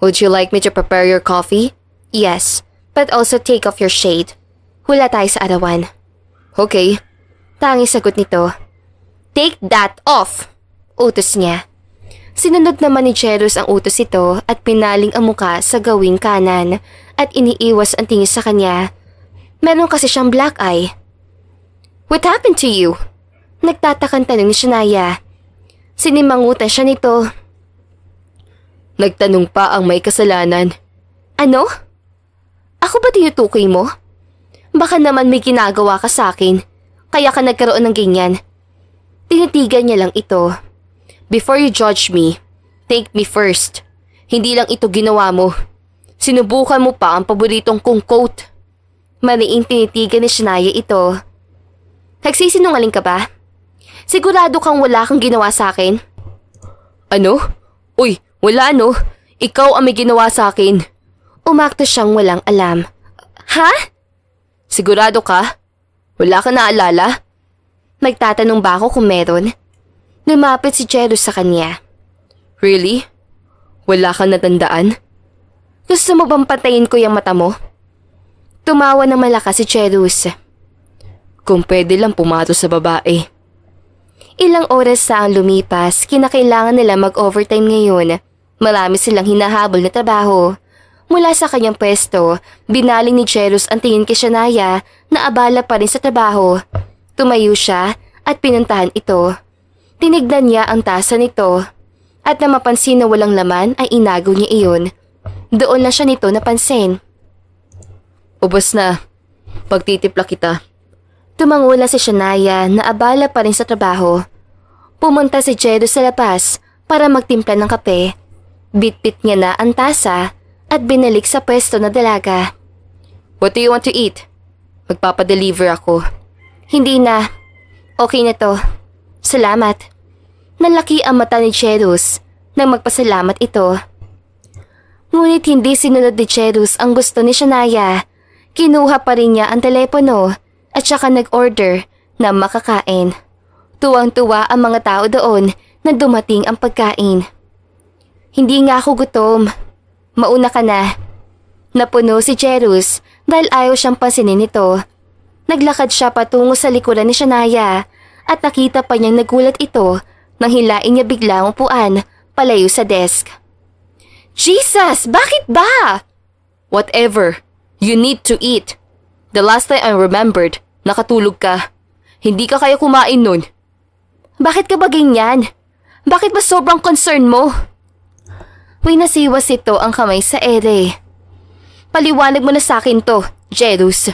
Would you like me to prepare your coffee? Yes, but also take off your shade. Wala tayo sa arawan. Okay. Tanging sagot nito. Take that off! Utos niya. Sinunod naman ni Cherus ang utos ito at pinaling ang muka sa gawing kanan at iniiwas ang tingin sa kanya. Meron kasi siyang black eye. What happened to you? Nagtatakang tanong ni Shania. Sinimangutan siya nito. Nagtanong pa ang may kasalanan. Ano? Ako ba tinutukoy mo? Baka naman may ginagawa ka sa akin, kaya ka nagkaroon ng ganyan. Tinitigan niya lang ito. Before you judge me, think me first. Hindi lang ito ginawa mo. Sinubukan mo pa ang paboritong kong quote. Mariing tinitigan ni Shania ito. Nagsisinungaling ka ba? Sigurado kang wala kang ginawa sa akin? Ano? Uy, wala no. Ikaw ang may ginawa sa akin. Umakto siyang walang alam. Ha? Sigurado ka? Wala ka naalala? Nagtatanong ba ako kung meron? Lumapit si Cherus sa kanya. Really? Wala kang natandaan? Gusto mo bang patayin ko yung mata mo? Tumawa ng malakas si Cherus. Kung pwede lang pumato sa babae. Ilang oras sa ang lumipas, kinakailangan nila mag-overtime ngayon. Marami silang hinahabol na trabaho. Mula sa kanyang pwesto, binaling ni Cherus ang tingin kay Shania na abala pa rin sa trabaho. Tumayo siya at pinuntahan ito. Tinignan niya ang tasa nito at na mapansin na walang laman ay inagaw niya iyon. Doon lang siya nito napansin. Ubos na. Pagtitipla kita. Tumangula si Shania na abala pa rin sa trabaho. Pumunta si Cherus sa labas para magtimpla ng kape. Bitbit niya na ang tasa at binalik sa pwesto na dalaga. What do you want to eat? Magpapadeliver ako. Hindi na. Okay na to. Salamat. Nalaki ang mata ni Cherus nang magpasalamat ito. Ngunit hindi sinunod ni Cherus ang gusto ni Shania. Kinuha pa rin niya ang telepono at saka nag-order na makakain. Tuwang-tuwa ang mga tao doon na dumating ang pagkain. Hindi nga ako gutom. Mauna ka na. Napuno si Cherus dahil ayaw siyang pansinin nito. Naglakad siya patungo sa likuran ni Shania at nakita pa niyang nagulat ito nang hilain niya bigla ang upuan palayo sa desk. Jesus! Bakit ba? Whatever. You need to eat. The last time I remembered, nakatulog ka. Hindi ka kaya kumain nun. Bakit ka ba ganyan? Bakit ba sobrang concern mo? Winasiwas ito ang kamay sa ere. Paliwanag mo na sa akin to, Cherus.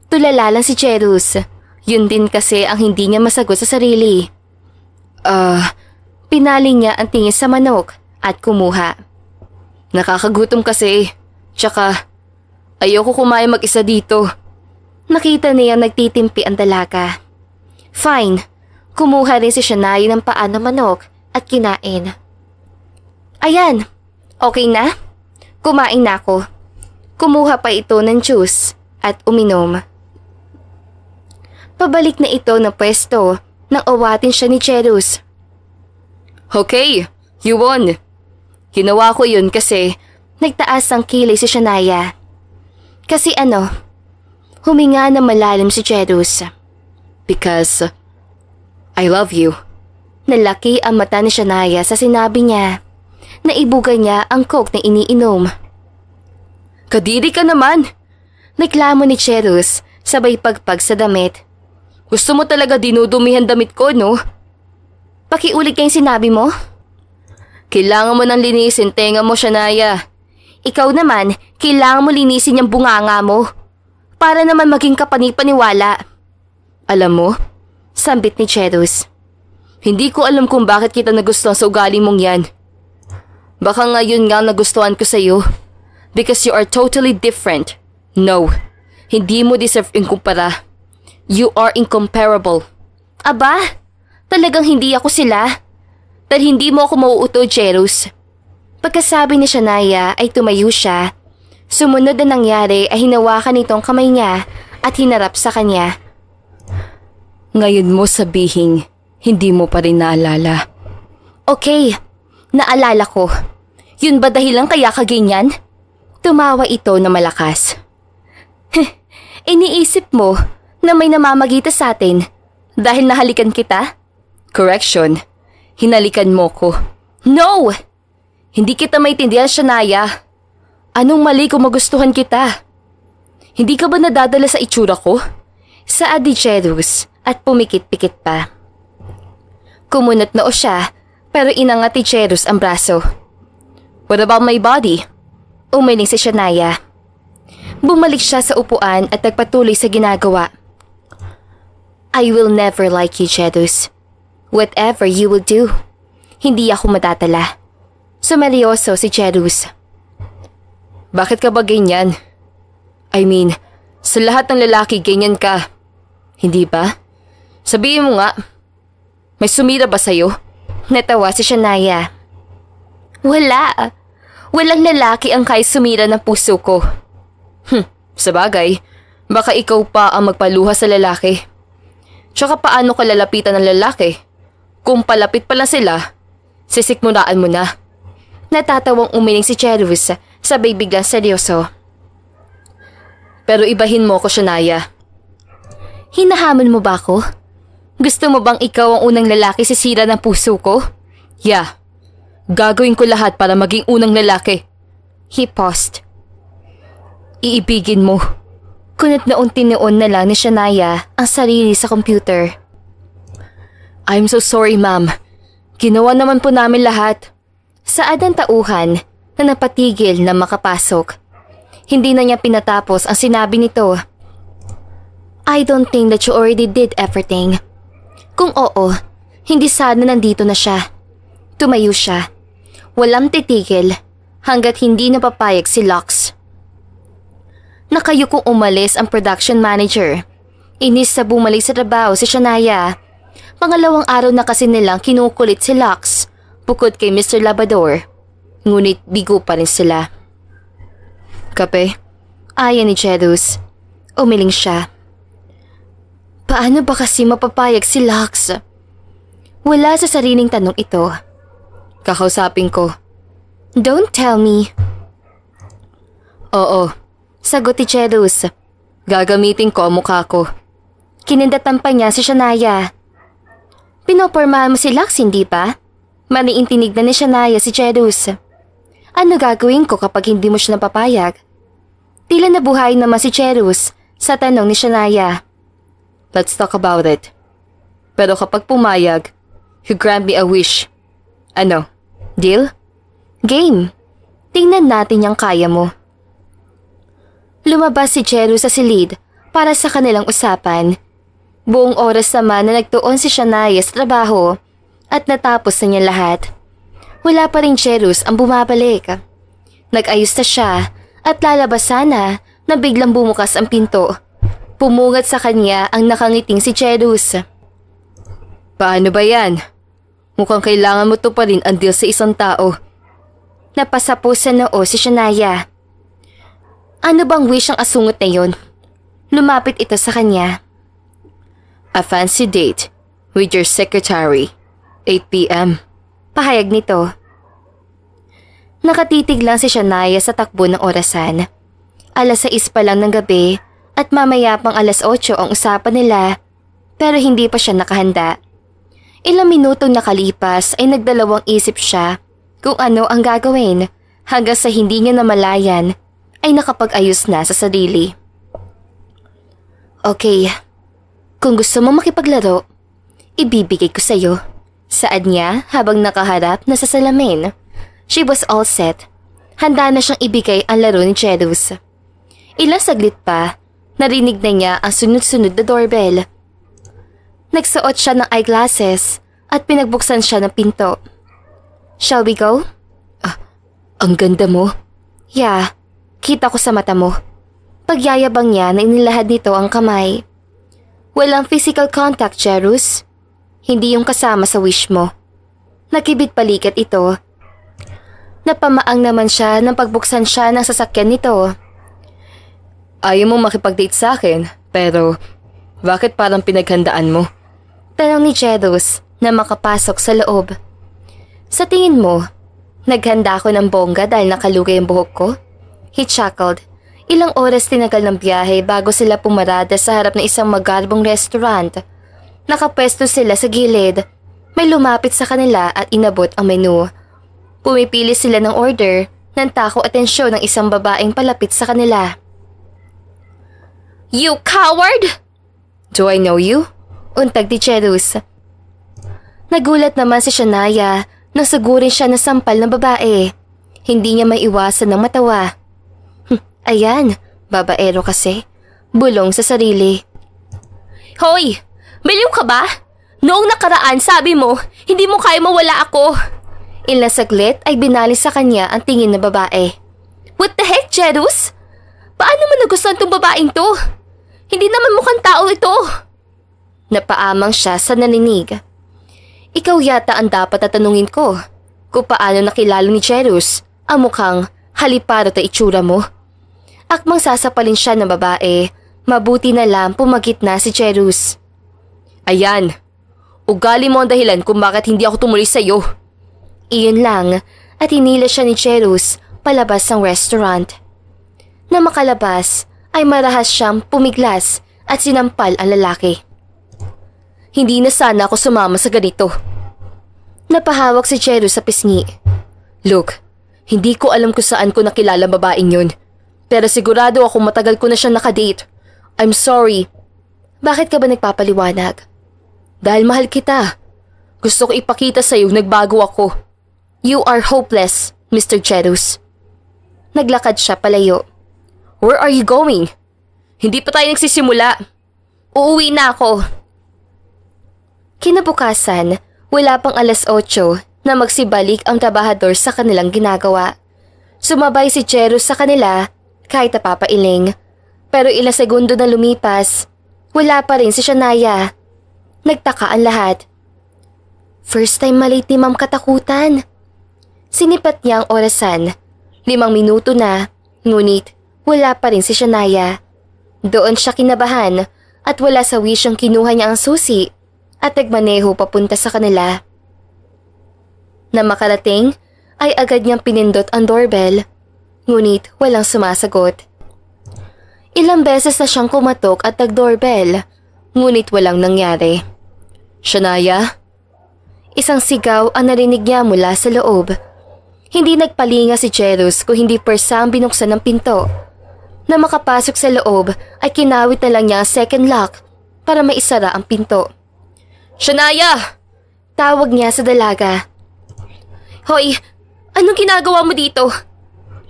Tulala lang si Cherus. Yun din kasi ang hindi niya masagot sa sarili. Pinaling niya ang tingin sa manok at kumuha. Nakakagutom kasi. Tsaka, ayoko kumain mag-isa dito. Nakita niya nagtitimpi ang dalaga. Fine. Kumuha rin si Shania ng paa ng manok at kinain. Ayan, okay na? Kumain na ako. Kumuha pa ito ng juice at uminom. Pabalik na ito ng pwesto nang awatin siya ni Cherus. Okay, you won. Ginawa ko yun kasi nagtaas ang kilay si Shania. Kasi huminga na malalim si Cherus. Because I love you. Nalaki ang mata ni Shania sa sinabi niya. Naibuga niya ang coke na iniinom. Kadiri ka naman! Reklamo ni Cherus sabay pagpag sa damit. Gusto mo talaga dinudumihan damit ko, no? Pakiulit kayong sinabi mo? Kailangan mo nang linisin tenga mo, Shania. Ikaw naman, kailangan mo linisin yung bunganga mo. Para naman maging kapanipaniwala. Alam mo, sambit ni Cherus. Hindi ko alam kung bakit kita nagustuhan sa ugali mong yan. Baka ngayon nga nagustuhan ko sa'yo. Because you are totally different. No, hindi mo deserve ikumpara. You are incomparable. Aba, talagang hindi ako sila. Dahil hindi mo ako mauuto, Jerus. Pagkasabi ni Shania ay tumayo siya. Sumunod na nangyari ay hinawakan nitong kamay niya at hinarap sa kanya. Ngayon mo sabihing hindi mo pa rin naalala. Okay, naalala ko. Yun ba dahilan kaya ka ganyan? Tumawa ito na malakas. Iniisip mo na may namamagita sa atin dahil nahalikan kita? Correction, hinalikan mo ko. No! Hindi kita maintindihan, Shania. Anong mali kung magustuhan kita? Hindi ka ba nadadala sa itsura ko? Saad ni Jerus at pumikit-pikit pa. Kumunot noo siya pero inangat ni Jerus ang braso. What about my body? Umiling si Shania. Bumalik siya sa upuan at nagpatuloy sa ginagawa. I will never like you, Jerus. Whatever you will do, hindi ako matatala. Sumeryoso si Jerus. Bakit ka ba ganyan? I mean, sa lahat ng lalaki ganyan ka. Hindi ba? Sabihin mo nga, may sumira ba sa'yo? Natawa si Shania. Wala. Walang lalaki ang kaya sumira ng puso ko. Sabagay, baka ikaw pa ang magpaluha sa lalaki. Tsaka paano ka lalapitan ng lalaki? Kung palapit pala sila, sisikmuraan mo na. Natatawang umiling si Jerus, sabay biglang seryoso. Pero ibahin mo ko, Shania. Hinahamon mo ba ako? Gusto mo bang ikaw ang unang lalaki sisira ng puso ko? Yeah. Gagawin ko lahat para maging unang lalaki. He paused. Iibigin mo. Kunot na unti-noon na lang ni Shania ang sarili sa computer. I'm so sorry, ma'am. Ginawa naman po namin lahat. Saad ang tauhan na napatigil na makapasok. Hindi na niya pinatapos ang sinabi nito. I don't think that you already did everything. Kung oo, hindi sana nandito na siya. Tumayo siya. Walang titigil hanggat hindi napapayag si Lux. Nakayukong umalis ang production manager. Inis sa bumalik sa trabaho si Shania. Pangalawang araw na kasi nilang kinukulit si Lux bukod kay Mr. Labrador. Ngunit bigo pa rin sila. Kape? Ayaw ni Jerus. Umiling siya. Paano ba kasi mapapayag si Lux? Wala sa sariling tanong ito. Kakausapin ko. Don't tell me. Oo. Sagot ni Jerus. Gagamitin ko ang mukha ko. Kinindatan pa niya si Shania. Pinopormahan mo si Lux, hindi ba? Maniintinig na ni Shania si Jerus. Ano gagawin ko kapag hindi mo siya napapayag? Tila nabuhay naman si Jerus sa tanong ni Shania. Let's talk about it. Pero kapag pumayag, you grant me a wish. Ano? Deal? Game. Tingnan natin yung kaya mo. Lumabas si Jerus sa silid para sa kanilang usapan. Buong oras naman na nagtuon si Shania sa trabaho at natapos na niya lahat. Wala pa rin Jerus ang bumabalik. Nag-ayos na siya at lalabas sana na biglang bumukas ang pinto. Pumungat sa kanya ang nakangiting si Jerus. Paano ba yan? Mukhang kailangan mo to pa rin ang deal sa isang tao. Napasapo sa noo si Shania. Ano bang wish ang asungot na yun? Lumapit ito sa kanya. A fancy date with your secretary. 8 p.m. Pahayag nito. Nakatitig lang si Shania sa takbo ng orasan. 6:00 pa lang ng gabi at mamaya pang 8:00 ang usapan nila pero hindi pa siya nakahanda. Ilang minutong nakalipas ay nagdalawang isip siya kung ano ang gagawin hanggang sa hindi niya namalayan ay nakapag-ayos na sa sarili. Okay, kung gusto mo makipaglaro, ibibigay ko sa'yo. Saad niya habang nakaharap na sa salamin. She was all set. Handa na siyang ibigay ang laro ni Jerus. Ilang saglit pa, narinig na niya ang sunod-sunod na doorbell. Nagsuot siya ng eyeglasses at pinagbuksan siya ng pinto. Shall we go? Ang ganda mo. Yeah, kita ko sa mata mo. Pagyayabang niya na inilahad nito ang kamay. Walang physical contact, Jerus. Hindi yung kasama sa wish mo. Nakibit balikat ito. Napamaang naman siya nang pagbuksan siya ng sasakyan nito. Ayaw mong makipag-date sa akin, pero bakit parang pinaghandaan mo? Tanong ni Jedos na makapasok sa loob. Sa tingin mo, naghanda ako ng bongga dahil nakalugay ang buhok ko? He chuckled. Ilang oras tinagal ng biyahe bago sila pumarada sa harap ng isang magarbong restaurant. Nakapwesto sila sa gilid. May lumapit sa kanila at inabot ang menu. Pumipili sila ng order nang tako atensyon ng isang babaeng palapit sa kanila. You coward! Do I know you? Untag ni Jedos. Nagulat naman si Shania nang sagurin siya na sampal ng babae. Hindi niya maiwasan ng matawa. Ayan, babaero kasi. Bulong sa sarili. Hoy! Baliw ka ba? Noong nakaraan sabi mo, hindi mo kaya mawala ako. Ilang saglit ay binali sa kanya ang tingin ng babae. What the heck, Jedos? Paano mo nagustuhan tong babaeng to? Hindi naman mukhang tao ito. Napaamang siya sa naninig. Ikaw yata ang dapat tatanungin ko kung paano nakilala ni Jedos ang mukhang haliparot na itsura mo. Akmang sasapalin siya ng babae, mabuti na lang pumagitna si Jedos. Ayan, ugali mo ang dahilan kung bakit hindi ako tumuloy sa'yo. Iyon lang at hinila siya ni Jedos palabas ng restaurant. Na makalabas ay marahas siyang pumiglas at sinampal ang lalaki. Hindi na sana ako sumama sa ganito. Napahawak si Jedos sa pisngi. Look, hindi ko alam kung saan ko nakilala babaeng yun. Pero sigurado ako matagal ko na siyang nakadate. I'm sorry. Bakit ka ba nagpapaliwanag? Dahil mahal kita. Gusto ko ipakita sa'yo nagbago ako. You are hopeless, Mr. Jedos. Naglakad siya palayo. Where are you going? Hindi pa tayo nagsisimula. Uuwi na ako. Kinabukasan, wala pang 8:00 na magsibalik ang trabahador sa kanilang ginagawa. Sumabay si Jedos sa kanila kahit napapailing. Pero ilang segundo na lumipas, wala pa rin si Shania. Nagtaka ang lahat. First time malate ni Ma'am Katakutan. Sinipat niya ang orasan. 5 minuto na, ngunit wala pa rin si Shania. Doon siya kinabahan at wala sa wisyong kinuha niya ang susi at nagmaneho papunta sa kanila. Na makarating ay agad niyang pinindot ang doorbell, ngunit walang sumasagot. Ilang beses na siyang kumatok at nag-doorbell, ngunit walang nangyari. Shania? Isang sigaw ang narinig niya mula sa loob. Hindi nagpalinga si Jedos kung hindi persang binuksan ng pinto. Na makapasok sa loob ay kinawit na lang niya ang second lock para maisara ang pinto. Shania! Tawag niya sa dalaga. Hoy, anong ginagawa mo dito?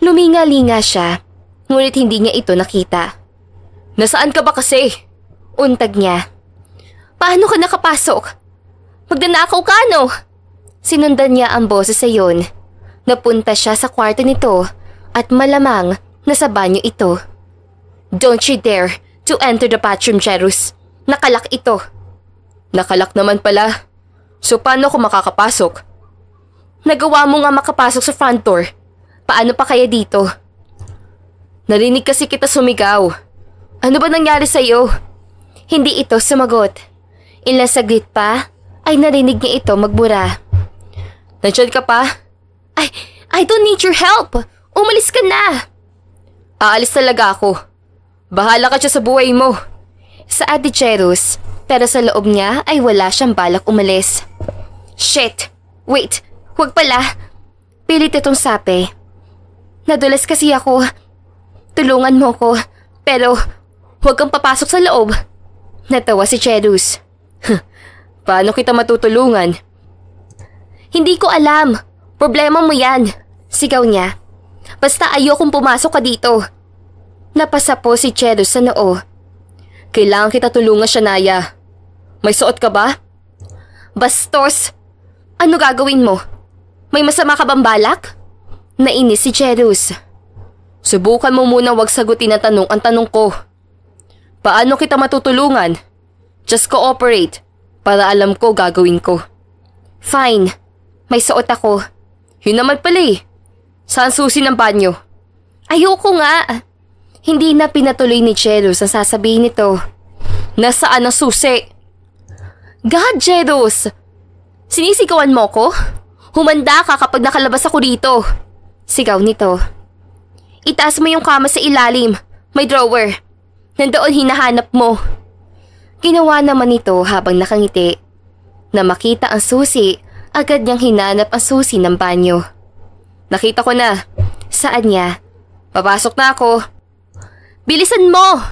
Luminga-linga siya, ngunit hindi niya ito nakita. Nasaan ka ba kasi? Untag niya. Paano ka nakapasok? Magdanakaw ka, no? Sinundan niya ang boses sa iyon. Napunta siya sa kwarto nito at malamang nasa banyo ito. Don't you dare to enter the bathroom, Jedos. Nakalak ito. Nakalak naman pala. So paano ako makakapasok? Nagawa mo nga makapasok sa front door. Paano pa kaya dito? Narinig kasi kita sumigaw. Ano ba nangyari sa'yo? Hindi ito sumagot. Ilang saglit pa ay narinig niya ito magbura. Nandiyan ka pa? I don't need your help. Umalis ka na. Aalis talaga ako. Bahala ka siya sa buhay mo. Saad ni Jedos, pero sa loob niya ay wala siyang balak umalis. Shit! Wait! Huwag pala! Pilit itong sapi. Nadulas kasi ako. Tulungan mo ko, pero huwag kang papasok sa loob. Natawa si Jedos. Paano kita matutulungan? Hindi ko alam. Problema mo yan. Sigaw niya. Basta ayokong pumasok ka dito. Napasa po si Jedos sa noo. Kailangan kita tulungan, Shania. May suot ka ba? Bastos! Ano gagawin mo? May masama ka bang balak? Nainis si Jedos. Subukan mo muna wag sagutin ang tanong ko. Paano kita matutulungan? Just cooperate para alam ko gagawin ko. Fine. May suot ako. Yun naman pala eh. Saan susi ng banyo? Ayoko nga. Hindi na pinatuloy ni Jeros ang sasabihin nito. Nasaan ang susi? God, Jeros! Sinisigawan mo ko? Humanda ka kapag nakalabas ako dito. Sigaw nito. Itaas mo yung kama sa ilalim. May drawer. Nandoon hinahanap mo. Ginawa naman ito habang nakangiti. Na makita ang susi, agad niyang hinanap ang susi ng banyo. Nakita ko na. Saan niya? Papasok na ako. Bilisan mo!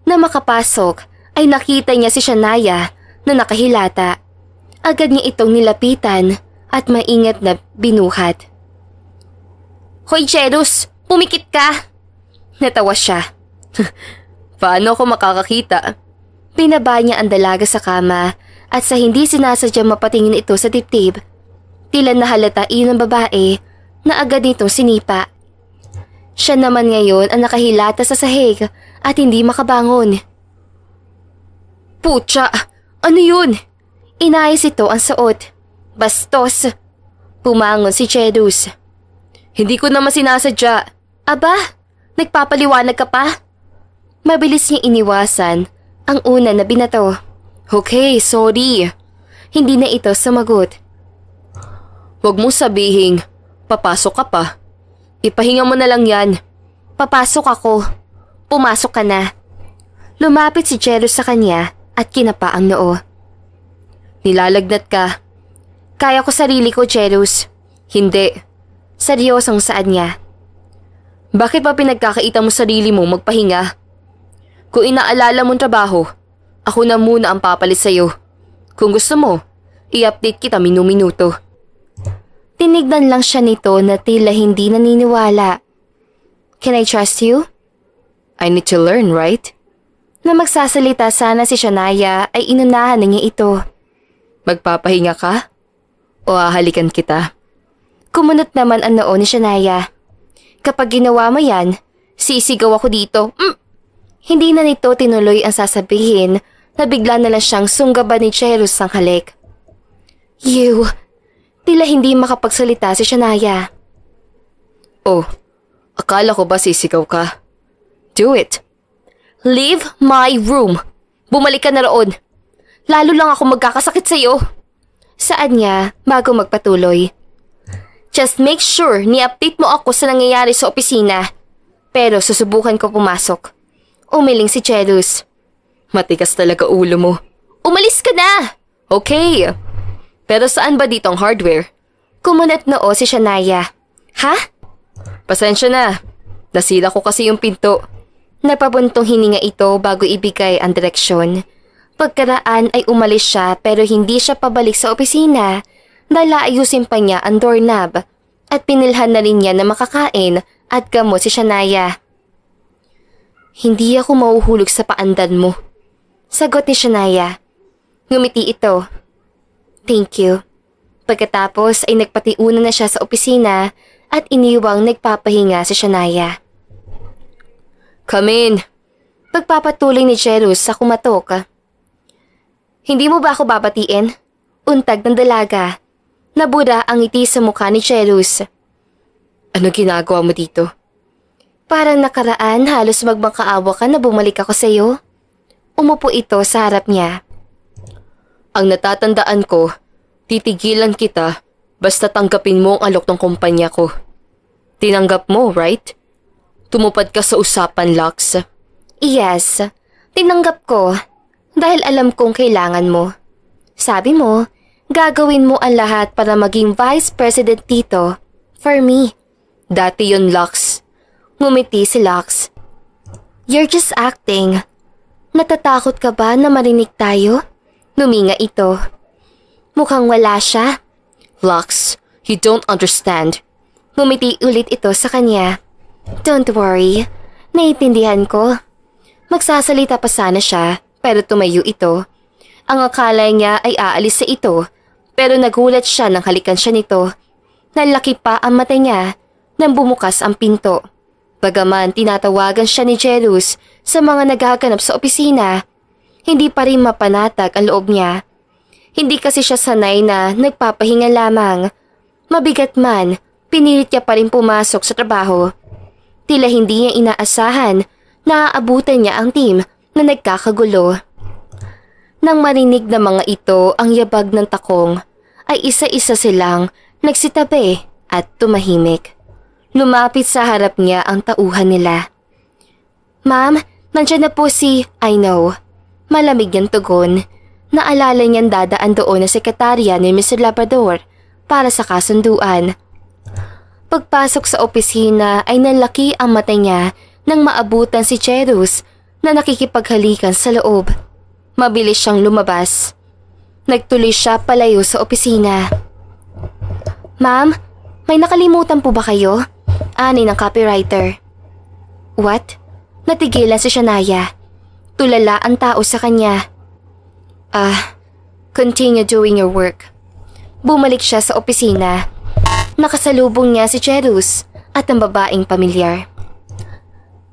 Na makapasok ay nakita niya si Shania na nakahilata. Agad niya itong nilapitan at maingat na binuhat. Hoy Jeros, pumikit ka! Natawa siya. Paano ako makakakita? Binaba niya ang dalaga sa kama at sa hindi sinasadya mapatingin ito sa dibdib, tila nahalata iyon ng babae na agad nitong sinipa. Siya naman ngayon ang nakahilata sa sahig at hindi makabangon. Putya! Ano yun? Inayos ito ang suot. Bastos! Pumangon si Jeros. Hindi ko naman sinasadya. Aba, nagpapaliwanag ka pa? Mabilis niyang iniwasan ang una na binato. Okay, sorry. Hindi na ito sumagot. Huwag mo sabihing, papasok ka pa. Ipahinga mo na lang yan. Papasok ako. Pumasok ka na. Lumapit si Jeros sa kanya at kinapa ang noo. Nilalagnat ka. Kaya ko sarili ko, Jeros. Hindi. Seryosong saan niya. Bakit pa pinagkakaita mo sarili mo magpahinga? Kung inaalala mong trabaho, ako na muna ang papalit sa'yo. Kung gusto mo, i-update kita minu-minuto. Tinignan lang siya nito na tila hindi naniniwala. Can I trust you? I need to learn, right? Na magsasalita sana si Shania ay inunahan na niya ito. Magpapahinga ka? O hahalikan kita? Kumunot naman ang noo ni Shania. Kapag ginawa mo yan, sisigaw ako dito. Hindi na nito tinuloy ang sasabihin na bigla na lang siyang sunggaban ni Jeros ng halik. You! Tila hindi makapagsalita si Shania. Oh, akala ko ba sisigaw ka? Do it! Leave my room! Bumalik ka na roon! Lalo lang ako magkakasakit sa'yo. Saan niya bago magpatuloy? Just make sure ni-update mo ako sa nangyayari sa opisina. Pero susubukan ko pumasok. Umiling si Jeros. Matigas talaga ulo mo. Umalis ka na! Okay. Pero saan ba dito ang hardware? Kumunat noo si Shania. Ha? Pasensya na. Nasira ko kasi yung pinto. Napabuntong hininga ito bago ibigay ang direksyon. Pagkaraan ay umalis siya pero hindi siya pabalik sa opisina dahil ayusin pa niya ang doorknob at pinilhan na rin niya na makakain at gamot si Shania. Hindi ako mahuhulog sa paandan mo. Sagot ni Shania. Ngumiti ito. Thank you. Pagkatapos ay nagpatiunan na siya sa opisina at iniwang nagpapahinga si Shania. Come in. Pagpapatuloy ni Jeros sa kumatok. Hindi mo ba ako babatiin? Untag ng dalaga. Nabura ang ngiti sa mukha ni Jeros. Ano ginagawa mo dito? Parang nakaraan halos magbangkaawa ka na bumalik ako sa iyo. Umupo ito sa harap niya. Ang natatandaan ko, titigilan kita basta tanggapin mo ang alok ng kumpanya ko. Tinanggap mo, right? Tumupad ka sa usapan, Lux. Yes, tinanggap ko dahil alam kong kailangan mo. Sabi mo, gagawin mo ang lahat para maging vice president dito for me. Dati yun, Lux. Ngumiti si Lux. You're just acting. Natatakot ka ba na marinig tayo? Numinga ito. Mukhang wala siya. Lux, you don't understand. Ngumiti ulit ito sa kanya. Don't worry. Naiintindihan ko. Magsasalita pa sana siya pero tumayo ito. Ang akala niya ay aalis sa ito pero nagulat siya nang halikan siya nito. Nalaki pa ang mata niya nang bumukas ang pinto. Bagaman tinatawagan siya ni Jeros sa mga nagaganap sa opisina, hindi pa rin mapanatag ang loob niya. Hindi kasi siya sanay na nagpapahinga lamang. Mabigat man, pinilit niya pa rin pumasok sa trabaho. Tila hindi niya inaasahan na aabutan niya ang team na nagkakagulo. Nang marinig ng mga ito ang yabag ng takong, ay isa-isa silang nagsitabi at tumahimik. Lumapit sa harap niya ang tauhan nila. "Ma'am, nandiyan na po si I know." Malamig niyang tugon. Naalala niyang dadaan doon na sekretarya ni Mr. Labrador para sa kasunduan. Pagpasok sa opisina ay nalaki ang mata niya nang maabutan si Cherus na nakikipaghalikan sa loob. Mabilis siyang lumabas. Nagtuloy siya palayo sa opisina. "Ma'am, may nakalimutan po ba kayo?" Ani ng copywriter. "What?" Natigilan si Shania. Tulala ang tao sa kanya. Continue doing your work." Bumalik siya sa opisina. Nakasalubong niya si Cherus at ang babaeng pamilyar.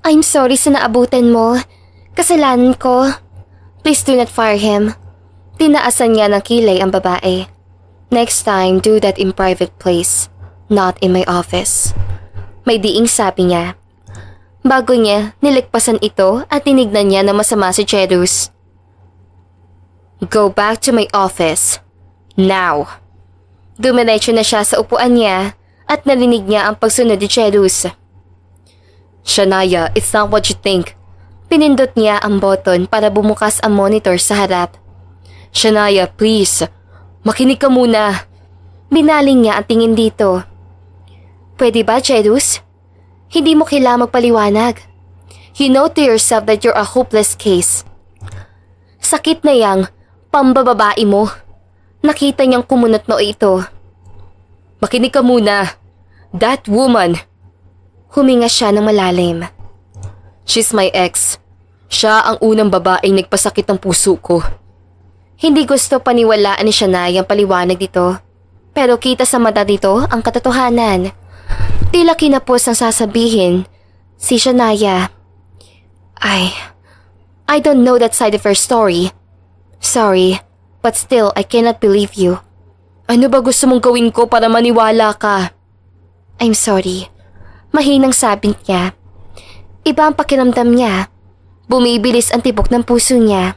"I'm sorry sa naabutan mo. Kasalanan ko. Please do not fire him." Tinaasan niya ng kilay ang babae. "Next time, do that in private place, not in my office." May diing sabi niya. Bago niya, niligpasan ito at tinignan niya na masama si Cherus. "Go back to my office. Now." Dumiretso na siya sa upuan niya at narinig niya ang pagsunod ni Cherus. "Shania, it's not what you think." Pinindot niya ang button para bumukas ang monitor sa harap. "Shania, please. Makinig ka muna." Binaling niya ang tingin dito. "Pwede ba, Cherus? Hindi mo kailangang magpaliwanag. You know to yourself that you're a hopeless case." Sakit na yang pambababae mo. Nakita niyang kumunot noo ito. "Makinig ka muna. That woman." Huminga siya ng malalim. "She's my ex. Siya ang unang babaeng nagpasakit ng puso ko." Hindi gusto paniwalaan ni Shania ang paliwanag dito. Pero kita sa mata dito ang katotohanan. Tila kinapos ang sasabihin si Shania. I don't know that side of her story. Sorry, but still I cannot believe you." "Ano ba gusto mong gawin ko para maniwala ka?" "I'm sorry." Mahinang sabi niya. Iba ang pakiramdam niya. Bumibilis ang tibok ng puso niya.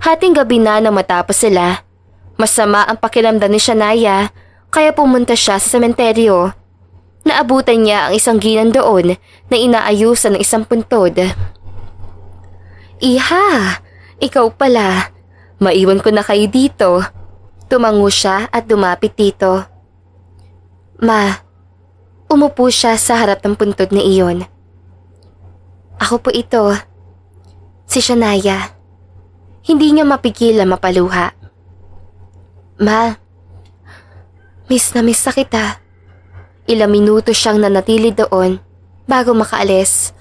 Hating gabi na nang matapos sila. Masama ang pakiramdam ni Shania kaya pumunta siya sa sementeryo. Naabutan niya ang isang ginang doon na inaayusan ng isang puntod. "Iha, ikaw pala. Maiwan ko na kayo dito." Tumango siya at dumapit dito. "Ma." Umupo siya sa harap ng puntod na iyon. "Ako po ito. Si Shania." Hindi niya mapigilan mapaluha. "Ma, miss na kita." Ilang minuto siyang nanatili doon bago makaalis.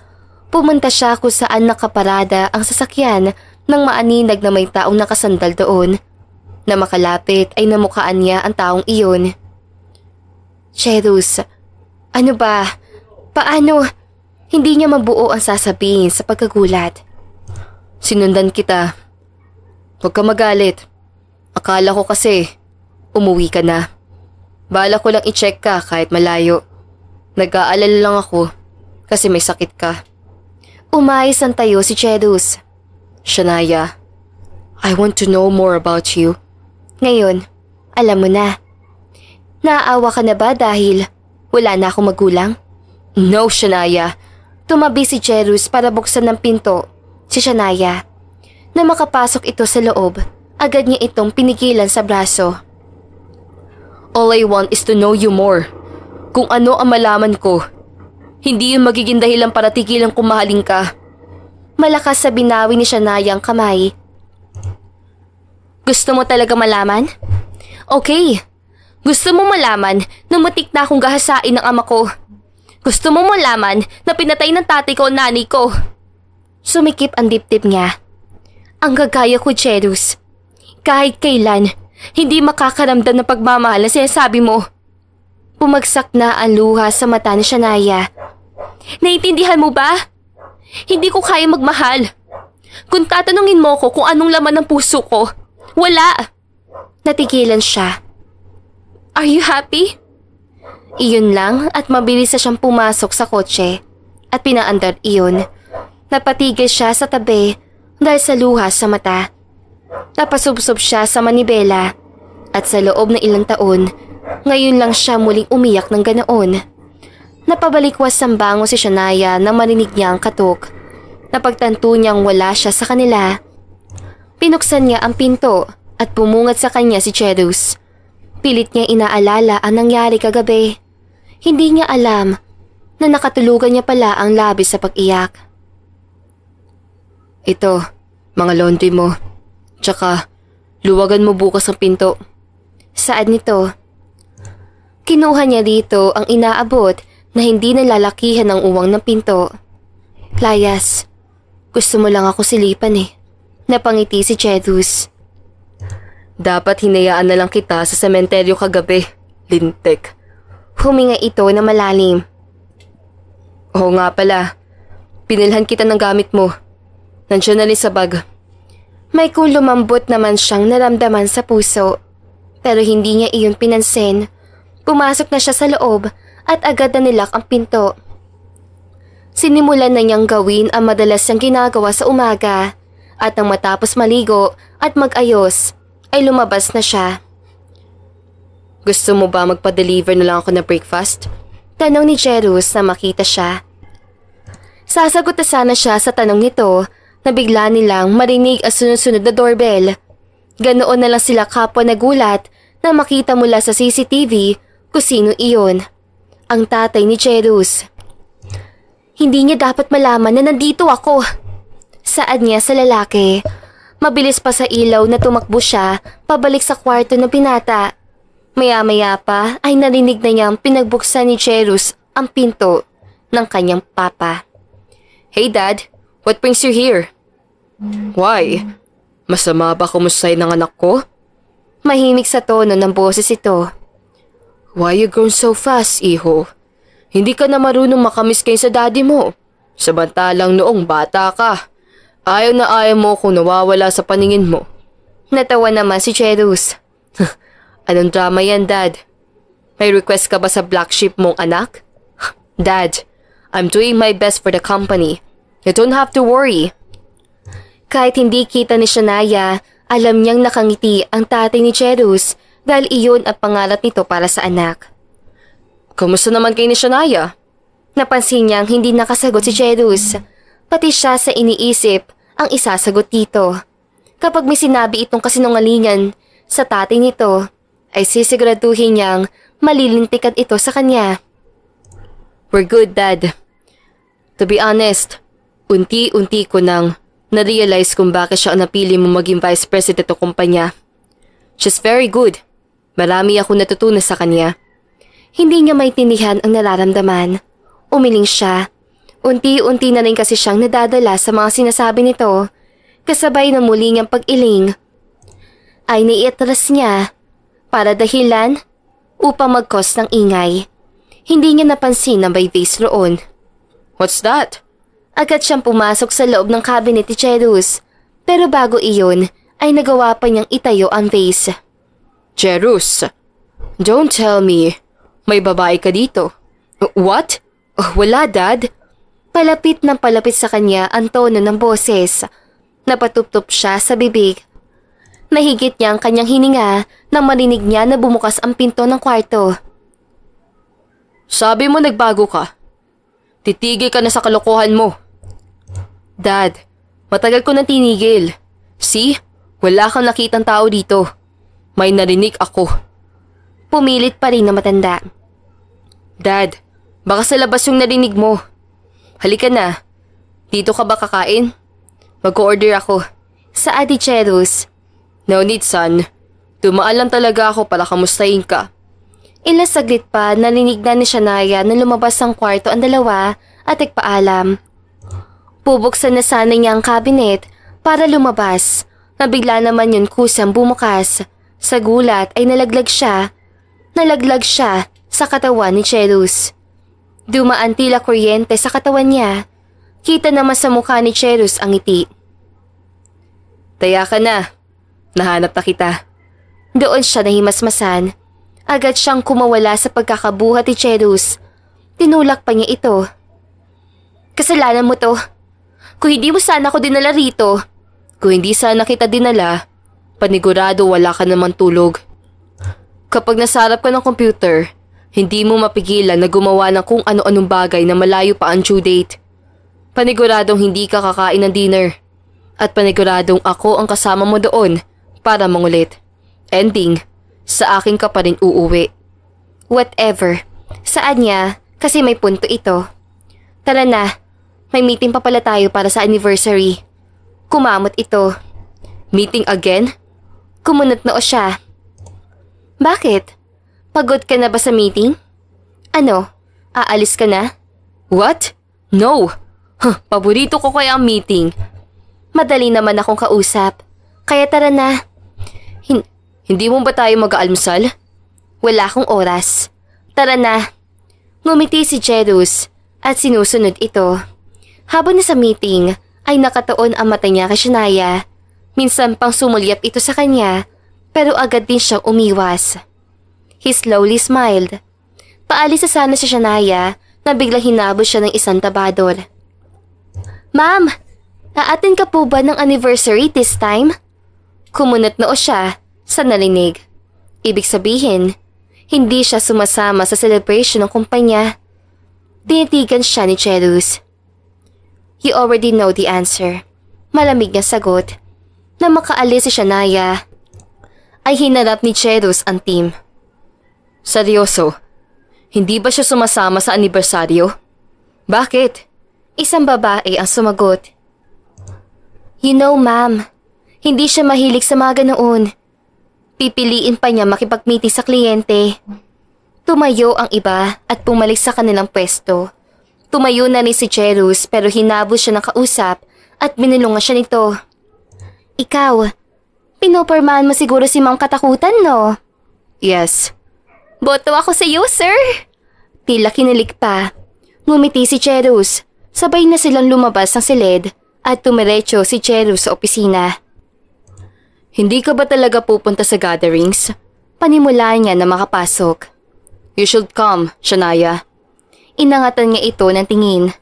Pumunta siya kung saan nakaparada ang sasakyan ng maaninag na may taong nakasandal doon. Na makalapit ay namukaan niya ang taong iyon. "Cherus, ano ba? Paano?" Hindi niya mabuo ang sasabihin sa pagkagulat. "Sinundan kita. Huwag ka magalit. Akala ko kasi umuwi ka na. Bala ko lang i-check ka kahit malayo. Nag-aalala lang ako kasi may sakit ka." Umayos ang tayo si Cherus. "Shania, I want to know more about you." "Ngayon, alam mo na. Naaawa ka na ba dahil wala na akong magulang?" "No, Shania." Tumabi si Cherus para buksan ng pinto si Shania. Na makapasok ito sa loob, agad niya itong pinigilan sa braso. "All I want is to know you more. Kung ano ang malaman ko. Hindi yun magiging dahilan para tigilan kung mahalin ka." Malakas sa binawi ni Shania ang kamay. "Gusto mo talaga malaman? Okay. Gusto mo malaman na matik na akong gahasain ng ama ko. Gusto mo malaman na pinatay ng tatay ko ang nanay ko." Sumikip ang dibdib niya. "Ang gagaya ko, Cherus. Kahit kailan, hindi makakaramdam ng pagmamahal na sinasabi mo." Pumagsak na ang luha sa mata ni Shania. "Naiintindihan mo ba? Hindi ko kaya magmahal. Kung tatanungin mo ko kung anong laman ng puso ko, Wala! Natigilan siya. Are you happy? Iyon lang at mabilis na siyang pumasok sa kotse at pinaandar iyon. Napatigil siya sa tabi dahil sa luha sa mata. Napasubsob siya sa manibela at sa loob ng ilang taon, ngayon lang siya muling umiyak ng ganoon. Napabalikwas ang bango si Shania nang marinig niya ang katok. Napagtanto niyang wala siya sa kanila. Pinuksan niya ang pinto at pumungad sa kanya si Cherus. Pilit niya inaalala ang nangyari kagabi. Hindi niya alam na nakatulugan niya pala ang labis sa pag-iyak. Ito, mga laundry mo. Tsaka, luwagan mo bukas ang pinto. Saan nito? Kinuha niya dito ang inaabot na hindi nalalakihan ng uwang ng pinto. Clayas, gusto mo lang ako silipan eh. Napangiti si Cherus. Dapat hinayaan na lang kita sa sementeryo kagabi, lintik. Huminga ito na malalim. Oo nga pala, pinilhan kita ng gamit mo. Nandiyan na rin sa bag. May kung lumambot naman siyang naramdaman sa puso. Pero hindi niya iyon pinansin. Pumasok na siya sa loob at agad na nilak ang pinto. Sinimulan na niyang gawin ang madalas niyang ginagawa sa umaga. At nang matapos maligo at mag-ayos, ay lumabas na siya. Gusto mo ba magpa-deliver na lang ako na breakfast? Tanong ni Cherus na makita siya. Sasagot na sana siya sa tanong nito na bigla nilang marinig ang sunod-sunod na doorbell. Ganoon na lang sila kapwa nagulat na makita mula sa CCTV kung sino iyon. Ang tatay ni Cherus. Hindi niya dapat malaman na nandito ako. Saad niya sa lalaki. Mabilis pa sa ilaw na tumakbo siya pabalik sa kwarto ng binata. Maya-maya pa ay narinig na niyang pinagbuksan ni Cherus ang pinto ng kanyang papa. Hey Dad, what brings you here? Why? Masama ba kumustahin ng anak ko? Mahimik sa tono ng boses ito. Why you grown so fast, iho? Hindi ka na marunong makamiss kayo sa daddy mo. Samantalang noong bata ka. Ayaw na ayaw mo kung nawawala sa paningin mo. Natawa naman si Cherus. Anong drama yan, Dad? May request ka ba sa black sheep mong anak? Dad, I'm doing my best for the company. You don't have to worry. Kahit hindi kita ni Shania, alam niyang nakangiti ang tatay ni Cherus dahil iyon ang pangarap nito para sa anak. Kamusta naman kay ni Shania? Napansin niyang hindi nakasagot si Cherus. Pati siya sa iniisip ang isasagot dito. Kapag may sinabi itong kasinungalingan sa tatay nito, ay sisiguraduhin niyang malilintikan ito sa kanya. We're good, Dad. To be honest, unti-unti ko nang na-realize kung bakit siya ang napili mo maging vice president o kumpanya. She's very good. Marami ako natutunan sa kanya. Hindi niya maintindihan ang nararamdaman. Umiling siya. Unti-unti na rin kasi siyang nadadala sa mga sinasabi nito. Kasabay na muli niyang pag-iling. Ay naiatras niya para dahilan upang mag-cause ng ingay. Hindi niya napansin na may vase roon. What's that? Agad siyang pumasok sa loob ng cabinet ni Cherus. Pero bago iyon ay nagawa pa niyang itayo ang vase. Cherus, don't tell me may babae ka dito. What? Wala, Dad. Palapit ng palapit sa kanya ang tono ng boses. Napatuptop siya sa bibig. Nahigit niya ang kanyang hininga nang marinig niya na bumukas ang pinto ng kwarto. Sabi mo nagbago ka. Titigil ka na sa kalokohan mo. Dad, matagal ko nang tinigil. See? Wala kang nakitang tao dito. May narinig ako. Pumilit pa rin na matanda. Dad, baka sa labas yung narinig mo. Halika na. Dito ka ba kakain? Mag-order ako. Saad ni Cherus. No need, son. Dumaan lang talaga ako para kamustahin ka. Ilang saglit pa narinig na ni Shania na lumabas ang kwarto ang dalawa at nagpaalam. Bubuksan na sana niya ang cabinet para lumabas. Nabigla naman yun kusang bumukas. Sa gulat ay nalaglag siya. Nalaglag siya sa katawan ni Cherus. Dumaan tila kuryente sa katawan niya. Kita naman sa mukha ni Cherus ang ngiti. Taya ka na. Nahanap na kita. Doon siya nahimasmasan. Agad siyang kumawala sa pagkakabuhat ni Cherus. Tinulak pa niya ito. Kasalanan mo to. Kung hindi mo sana ako dinala rito. Kung hindi sana kita dinala, panigurado wala ka naman tulog. Kapag nasarap ka ng computer, hindi mo mapigilan na gumawa ng kung ano-anong bagay na malayo pa ang due date. Paniguradong hindi ka kakain ng dinner. At paniguradong ako ang kasama mo doon para mangulit. Ending, sa akin ka pa rin uuwi. Whatever. Saan niya? Kasi may punto ito. Tara na. May meeting pa pala tayo para sa anniversary. Kumamot ito. Meeting again? Kumunot noo siya. Bakit? Pagod ka na ba sa meeting? Ano? Aalis ka na? What? No! Paborito ko kaya ang meeting. Madali naman akong kausap. Kaya tara na. Hindi mo ba tayo mag-aalmusal? Wala akong oras. Tara na. Ngumiti si Cherus at sinusunod ito. Habang nasa meeting, ay nakataon ang mata niya kay Shania. Minsan pang sumulyap ito sa kanya, pero agad din siyang umiwas. He slowly smiled. Paalis na sana si Shania na biglang hinabol siya ng isang tabadol. Ma'am, aatin ka po ba ng anniversary this time? Kumunot noo siya sa narinig. Ibig sabihin, hindi siya sumasama sa celebration ng kumpanya. Tinitigan siya ni Cherus. You already know the answer. Malamig na sagot. Na makaalis si Shania, ay hinarap ni Cherus ang team. Seryoso? Hindi ba siya sumasama sa anibersaryo? Bakit? Isang babae ang sumagot. You know, ma'am, hindi siya mahilig sa mga ganoon. Pipiliin pa niya makipag-meeting sa kliyente. Tumayo ang iba at pumalik sa kanilang pwesto. Tumayo na rin si Cherus pero hinabol siya ng kausap at binulungan siya nito. Ikaw, pinopormahan mo siguro si Ma'am Katakutan, no? Yes. Boto ako sa iyo, sir. Tila kinilig pa. Ngumiti si Cherus. Sabay na silang lumabas ng silid at tumiretso si Cherus sa opisina. Hindi ka ba talaga pupunta sa gatherings? Panimula niya na makapasok. You should come, Shania. Inangatan niya ito ng tingin.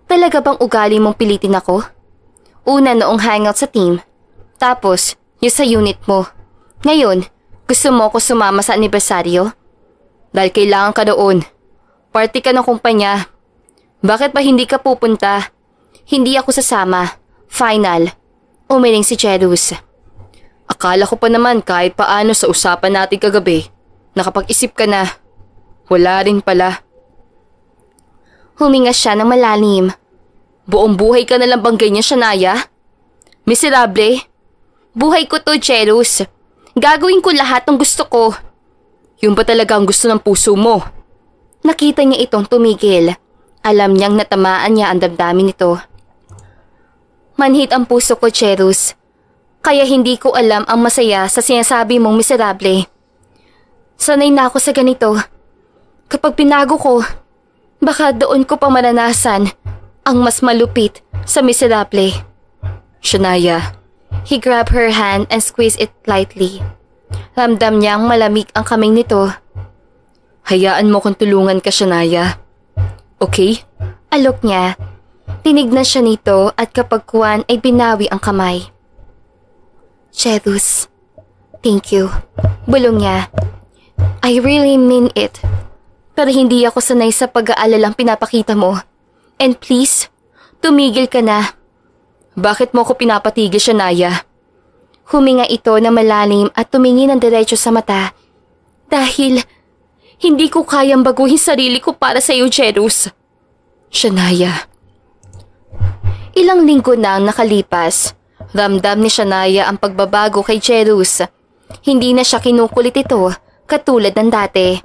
Talaga bang ugali mong pilitin ako? Una noong hangout sa team. Tapos, yung sa unit mo. Ngayon, gusto mo ko sumama sa anibersaryo? Dahil kailangan ka doon. Party ka ng kumpanya. Bakit ba hindi ka pupunta? Hindi ako sasama. Final. Umiling si Cherus. Akala ko pa naman kahit paano sa usapan natin kagabi, nakapag-isip ka na. Wala rin pala. Huminga siya ng malalim. Buong buhay ka nalang bang ganyan, Shania? Miserable. Buhay ko to, Cherus. Gagawin ko lahat ng gusto ko. Yung ba talaga ang gusto ng puso mo? Nakita niya itong tumigil. Alam niyang natamaan niya ang damdamin nito. Manhid ang puso ko, Cherus. Kaya hindi ko alam ang masaya sa sinasabi mong miserable. Sanay na ako sa ganito. Kapag pinago ko, baka doon ko pa maranasan ang mas malupit sa miserable. Shania. He grabbed her hand and squeezed it lightly. Ramdam niyang malamig ang kaming nito. Hayaan mo kung tulungan ka, Shania. Okay? Alok niya. Tinignan siya nito at kapag kuwan ay binawi ang kamay. Cherus, thank you. Bulong niya. I really mean it. Pero hindi ako sanay sa pag-aalalang pinapakita mo. And please, tumigil ka na. Bakit mo ko pinapatigil, Shania? Huminga ito na malalim at tumingin ng diretso sa mata. Dahil hindi ko kayang baguhin sarili ko para sa iyo, Cherus. Shania. Ilang linggo na ang nakalipas. Ramdam ni Shania ang pagbabago kay Cherus. Hindi na siya kinukulit ito katulad ng dati.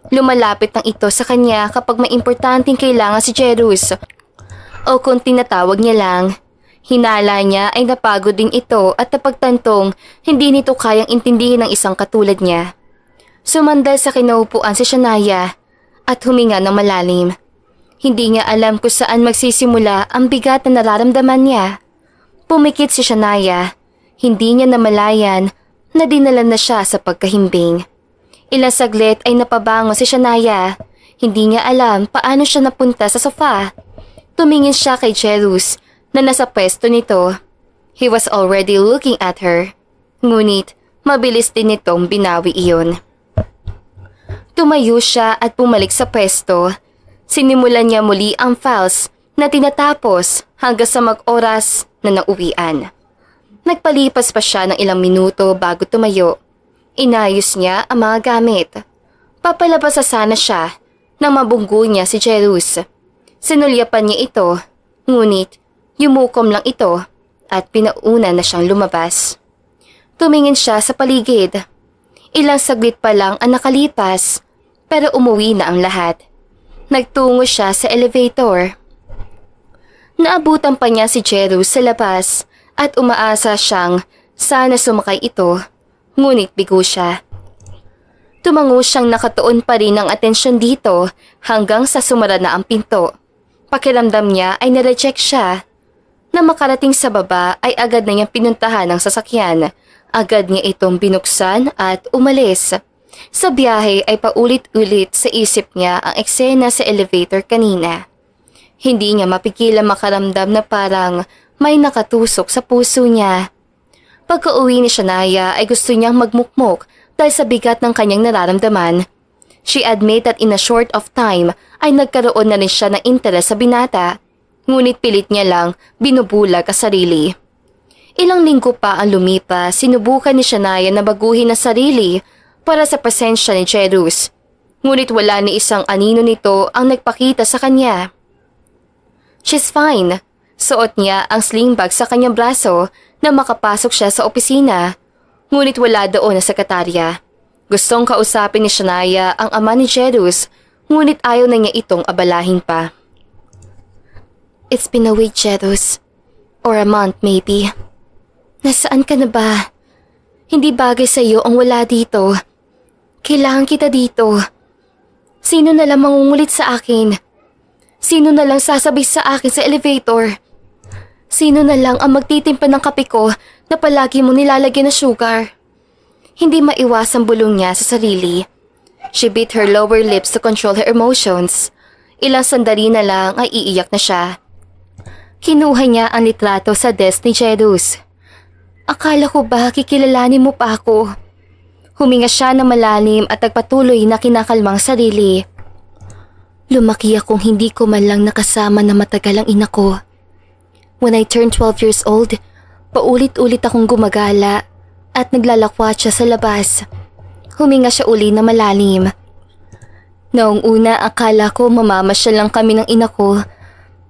Lumalapit ng ito sa kanya kapag may importanteng kailangan si Cherus. O kung tinatawag niya lang. Hinala niya ay napagod din ito at napagtantong hindi nito kayang intindihin ng isang katulad niya. Sumandal sa kinaupuan si Shania at huminga ng malalim. Hindi niya alam kung saan magsisimula ang bigat na nararamdaman niya. Pumikit si Shania. Hindi niya namalayan na dinala na siya sa pagkahimbing. Ilang saglit ay napabango si Shania. Hindi niya alam paano siya napunta sa sofa. Tumingin siya kay Jerus na nasa pwesto nito. He was already looking at her. Ngunit mabilis din nitong binawi iyon. Tumayo siya at bumalik sa pwesto. Sinimulan niya muli ang files na tinatapos hanggang sa mag-oras na nauwian. Nagpalipas pa siya ng ilang minuto bago tumayo. Inayos niya ang mga gamit. Papalabas sana siya nang mabunggo niya si Jerus. Sinulyapan niya ito, ngunit yumukom lang ito at pinauna na siyang lumabas. Tumingin siya sa paligid. Ilang saglit pa lang ang nakalipas, pero umuwi na ang lahat. Nagtungo siya sa elevator. Naabutan pa niya si Jerus sa labas at umaasa siyang sana sumakay ito, ngunit bigo siya. Tumango siyang nakatuon pa rin ang atensyon dito hanggang sa sumara na ang pinto. Pakiramdam niya ay nireject siya. Na makarating sa baba ay agad na niyang pinuntahan ang sasakyan. Agad niya itong binuksan at umalis. Sa biyahe ay paulit-ulit sa isip niya ang eksena sa elevator kanina. Hindi niya mapigilan makaramdam na parang may nakatusok sa puso niya. Pagka-uwi ni Shania ay gusto niyang magmukmok dahil sa bigat ng kanyang nararamdaman. She admit that in a short of time ay nagkaroon na rin siya ng interes sa binata. Ngunit pilit niya lang binubulag ang sarili. Ilang linggo pa ang lumipas, sinubukan ni Shania na baguhin ang sarili para sa presensya ni Jerus. Ngunit wala ni isang anino nito ang nagpakita sa kanya. She's fine. Suot niya ang sling bag sa kanyang braso na makapasok siya sa opisina. Ngunit wala doon na sekretarya. Gustong kausapin ni Shania ang ama ni Jerus, ngunit ayaw na niya itong abalahin pa. It's been a week, Jerus. Or a month, maybe. Nasaan ka na ba? Hindi bagay sa iyo ang wala dito. Kailangan kita dito. Sino na lang mangungulit sa akin? Sino na lang sasabay sa akin sa elevator? Sino na lang ang magtitimpa ng kape ko na palagi mo nilalagyan ng sugar? Hindi maiwasang bulong niya sa sarili. She bit her lower lips to control her emotions. Ilang sandali na lang ay iiyak na siya. Kinuha niya ang litrato sa desk ni Jerus. Akala ko ba kikilalanin mo pa ako? Huminga siya na malalim at nagpatuloy na kinakalmang sarili. Lumaki akong hindi ko man lang nakasama na matagal ang ina ko. When I turned 12 years old, paulit-ulit akong gumagala at naglalakwat siya sa labas. Huminga siya uli na malalim. Noong una akala ko mamamasyal lang kami ng ina ko.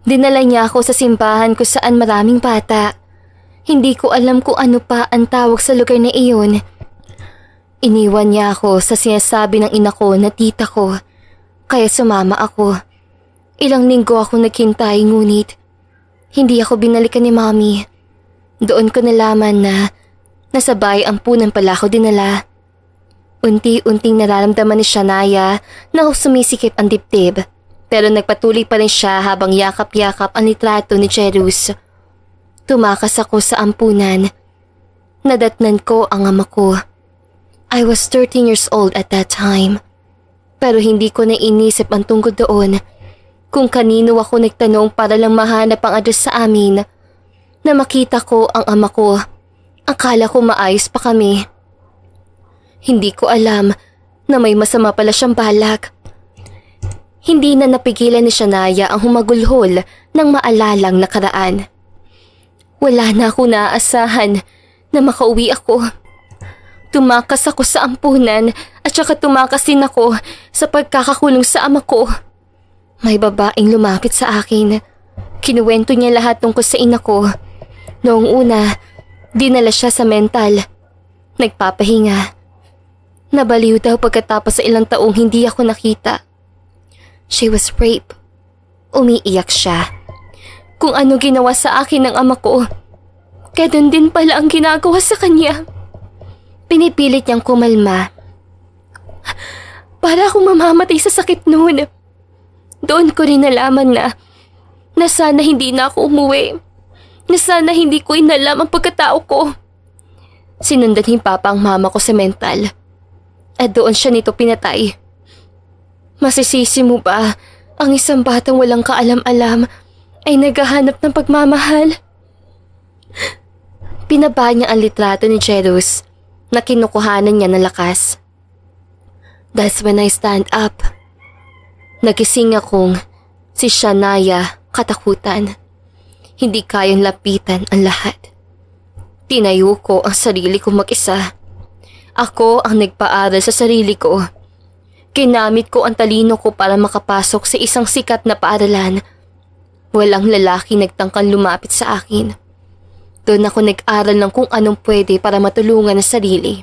Dinala niya ako sa simbahan kung saan maraming bata. Hindi ko alam kung ano pa ang tawag sa lugar na iyon. Iniwan niya ako sa sinasabi ng ina ko na tita ko. Kaya sumama ako. Ilang linggo ako naghintay ngunit hindi ako binalikan ni Mommy. Doon ko nalaman na nasa bahay ampunan pala ako dinala. Unti-unting nararamdaman ni Shania na sumisikip ang dibdib. Pero nagpatuloy pa rin siya habang yakap-yakap ang litrato ni Jerus. Tumakas ako sa ampunan. Nadatnan ko ang ama ko. I was 13 years old at that time. Pero hindi ko na inisip ang tungkol doon. Kung kanino ako nagtanong para lang mahanap ang address sa amin. Na makita ko ang ama ko. Akala ko maayos pa kami. Hindi ko alam na may masama pala siyang balak. Hindi na napigilan ni Shania ang humagulhol ng maalalang nakaraan. Wala na ako naaasahan na makauwi ako. Tumakas ako sa ampunan at saka tumakas din ako sa pagkakakulong sa ama ko. May babaeng lumapit sa akin. Kinuwento niya lahat tungkol sa ina ko. Noong una, dinala siya sa mental. Nagpapahinga. Nabaliw daw pagkatapos sa ilang taong hindi ako nakita. She was raped. Umiiyak siya. Kung ano ginawa sa akin ng ama ko, ganun din pala ang ginagawa sa kanya. Pinipilit niyang kumalma. Para akong mamamatay sa sakit noon. Doon ko rin nalaman na sana hindi na ako umuwi. Na sana hindi ko inalam ang pagkatao ko. Sinundan ni Papa ang mama ko sa mental. At doon siya nito pinatay. Masisisi mo ba ang isang batang walang kaalam-alam ay naghahanap ng pagmamahal? Pinaba niya ang litrato ni Jeros na kinukuhanan niya ng lakas. That's when I stand up. Nagising akong si Shania katakutan. Hindi kayang lapitan ang lahat. Tinayo ko ang sarili ko mag-isa. Ako ang nagpaaral sa sarili ko. Ginamit ko ang talino ko para makapasok sa isang sikat na paaralan. Walang lalaki nagtangkang lumapit sa akin. Doon ako nag-aral ng kung anong pwede para matulungan ang sarili.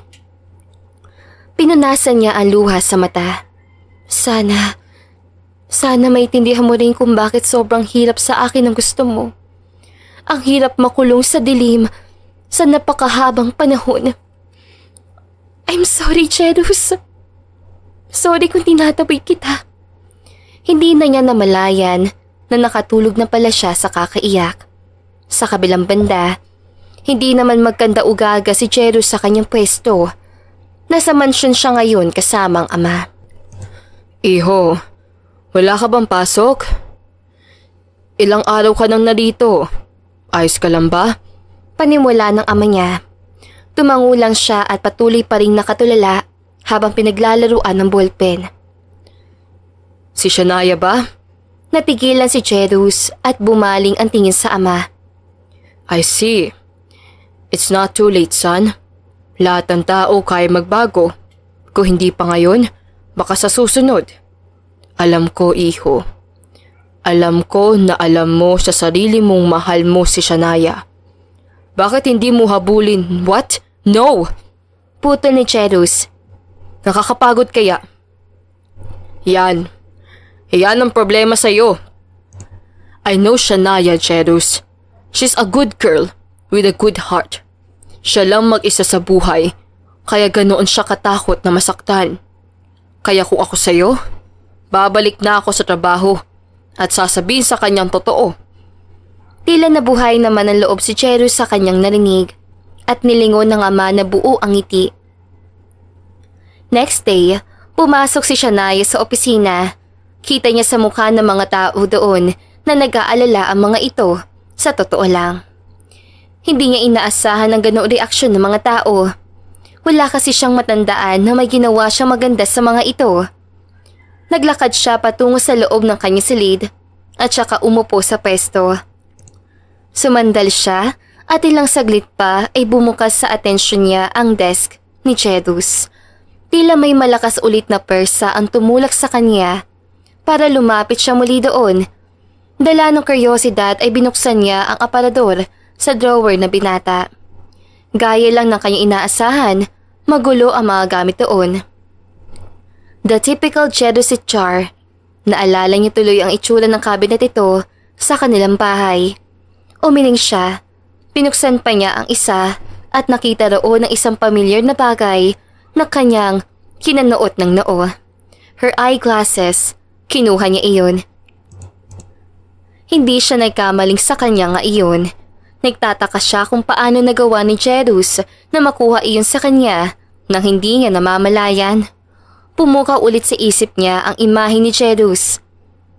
Pinunasan niya ang luha sa mata. Sana maintindihan mo rin kung bakit sobrang hirap sa akin ang gusto mo. Ang hirap makulong sa dilim sa napakahabang panahon. I'm sorry, Jeros. Sorry kung tinataboy kita. Hindi na niya namalayan na nakatulog na pala siya sa kakaiyak. Sa kabilang banda, hindi naman magkanda-ugaga si Jeros sa kanyang pwesto. Nasa mansyon siya ngayon kasamang ama. Iho, wala ka bang pasok? Ilang araw ka nang narito. Ayos ka lang ba? Panimula ng ama niya. Tumango lang siya at patuloy pa ring nakatulala habang pinaglalaruan ng ballpen. Si Shania ba? Natigilan si Jeros at bumaling ang tingin sa ama. I see. It's not too late, son. Lahat ng tao kaya magbago. Kung hindi pa ngayon, baka sa susunod. Alam ko, iho. Alam ko na alam mo sa sarili mong mahal mo si Shania. Bakit hindi mo habulin? What? No! Putol ni Jeros. Nakakapagod kaya? Yan. Yan ang problema sa'yo. I know Shania, Jeros. She's a good girl with a good heart. Siya lang mag-isa sa buhay, kaya ganoon siya katakot na masaktan. Kaya kung ako sa'yo, babalik na ako sa trabaho at sasabihin sa kanyang totoo. Tila nabuhay naman ang loob si Jeros sa kanyang narinig at nilingon ng ama na buo ang ngiti. Next day, pumasok si Shania sa opisina. Kita niya sa mukha ng mga tao doon na nag-aalala ang mga ito. Sa totoo lang. Hindi niya inaasahan ang ganoong reaksyon ng mga tao. Wala kasi siyang matandaan na may ginawa siyang maganda sa mga ito. Naglakad siya patungo sa loob ng kanyang silid at saka umupo sa pwesto. Sumandal siya at ilang saglit pa ay bumukas sa atensyon niya ang desk ni Jeros. Tila may malakas ulit na persa ang tumulak sa kanya para lumapit siya muli doon. Dala ng kuryosidad ay binuksan niya ang aparador sa drawer na binata. Gaya lang ng kanyang inaasahan, magulo ang mga gamit doon. The typical Jerosit jar. Naalala niya tuloy ang itsura ng cabinet ito sa kanilang bahay. Umiling siya. Pinuksan pa niya ang isa at nakita roon ng isang pamilyar na bagay na kanyang kinanoot ng noo. Her eyeglasses. Kinuha niya iyon. Hindi siya nagkamaling sa kanya nga iyon. Nagtataka siya kung paano nagawa ni Jeros na makuha iyon sa kanya nang hindi niya namamalayan. Pumukaw ulit sa isip niya ang imahe ni Jeros.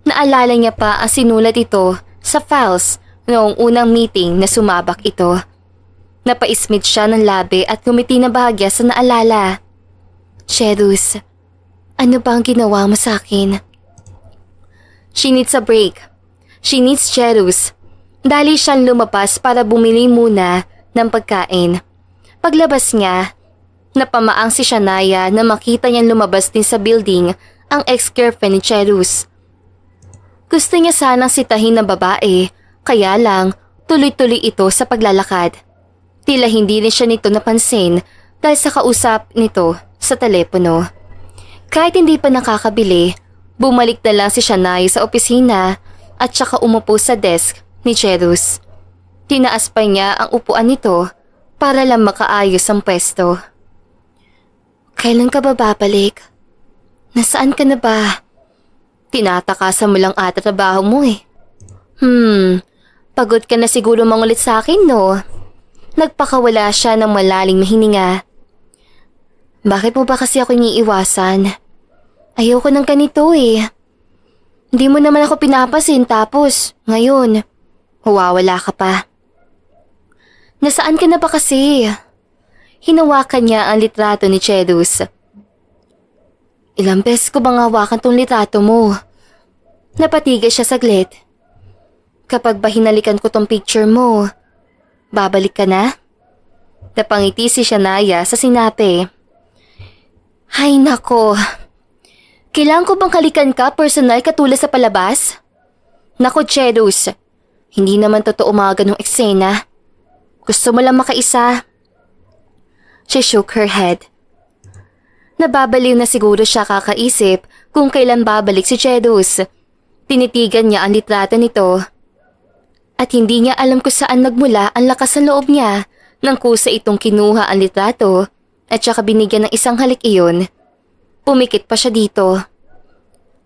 Naalala niya pa ang sinulat ito sa files noong unang meeting na sumabak ito. Napaismid siya ng labi at ngumiti na bahagya sa naalala. Jeros, ano ba ang ginawa mo sa akin? She needs a break. She needs Jeros. Dali siyang lumabas para bumili muna ng pagkain. Paglabas niya, napamaang si Shania na makita niyang lumabas din sa building ang ex-girlfriend ni Jeros. Gusto niya sanang sitahin ng babae, kaya lang tuloy-tuloy ito sa paglalakad. Tila hindi rin siya nito napansin dahil sa kausap nito sa telepono. Kahit hindi pa nakakabili, bumalik na lang si Shania sa opisina at saka umupo sa desk ni Jeros. Tinaas pa niya ang upuan nito para lang makaayos ang pwesto. Kailan ka ba babalik? Nasaan ka na ba? Tinatakasan mo lang ata trabaho mo eh. Pagod ka na siguro mangulit sa akin, no? Nagpakawala siya ng malaling mahininga. Bakit mo ba kasi ako iniiwasan? Ayoko ng ganito eh. Hindi mo naman ako pinapasin tapos ngayon, huwawala ka pa. Nasaan ka na ba kasi? Hinawakan niya ang litrato ni Chedus. Ilang beses ko bang hawakan tong litrato mo? Napatigil siya saglit. Kapag ba hinalikan ko tong picture mo, babalik ka na? Napangiti si Shania sa sinabi. Ay nako, kailangan ko bang halikan ka personal katulad sa palabas? Nako Chedus, hindi naman totoo mga ganong eksena. Gusto mo lang makaisa? She shook her head. Nababaliw na siguro siya kakaisip kung kailan babalik si Chedus. Tinitigan niya ang litrato nito. At hindi niya alam kung saan nagmula ang lakas sa loob niya nang kusa itong kinuha ang litrato at saka binigyan ng isang halik iyon. Pumikit pa siya dito.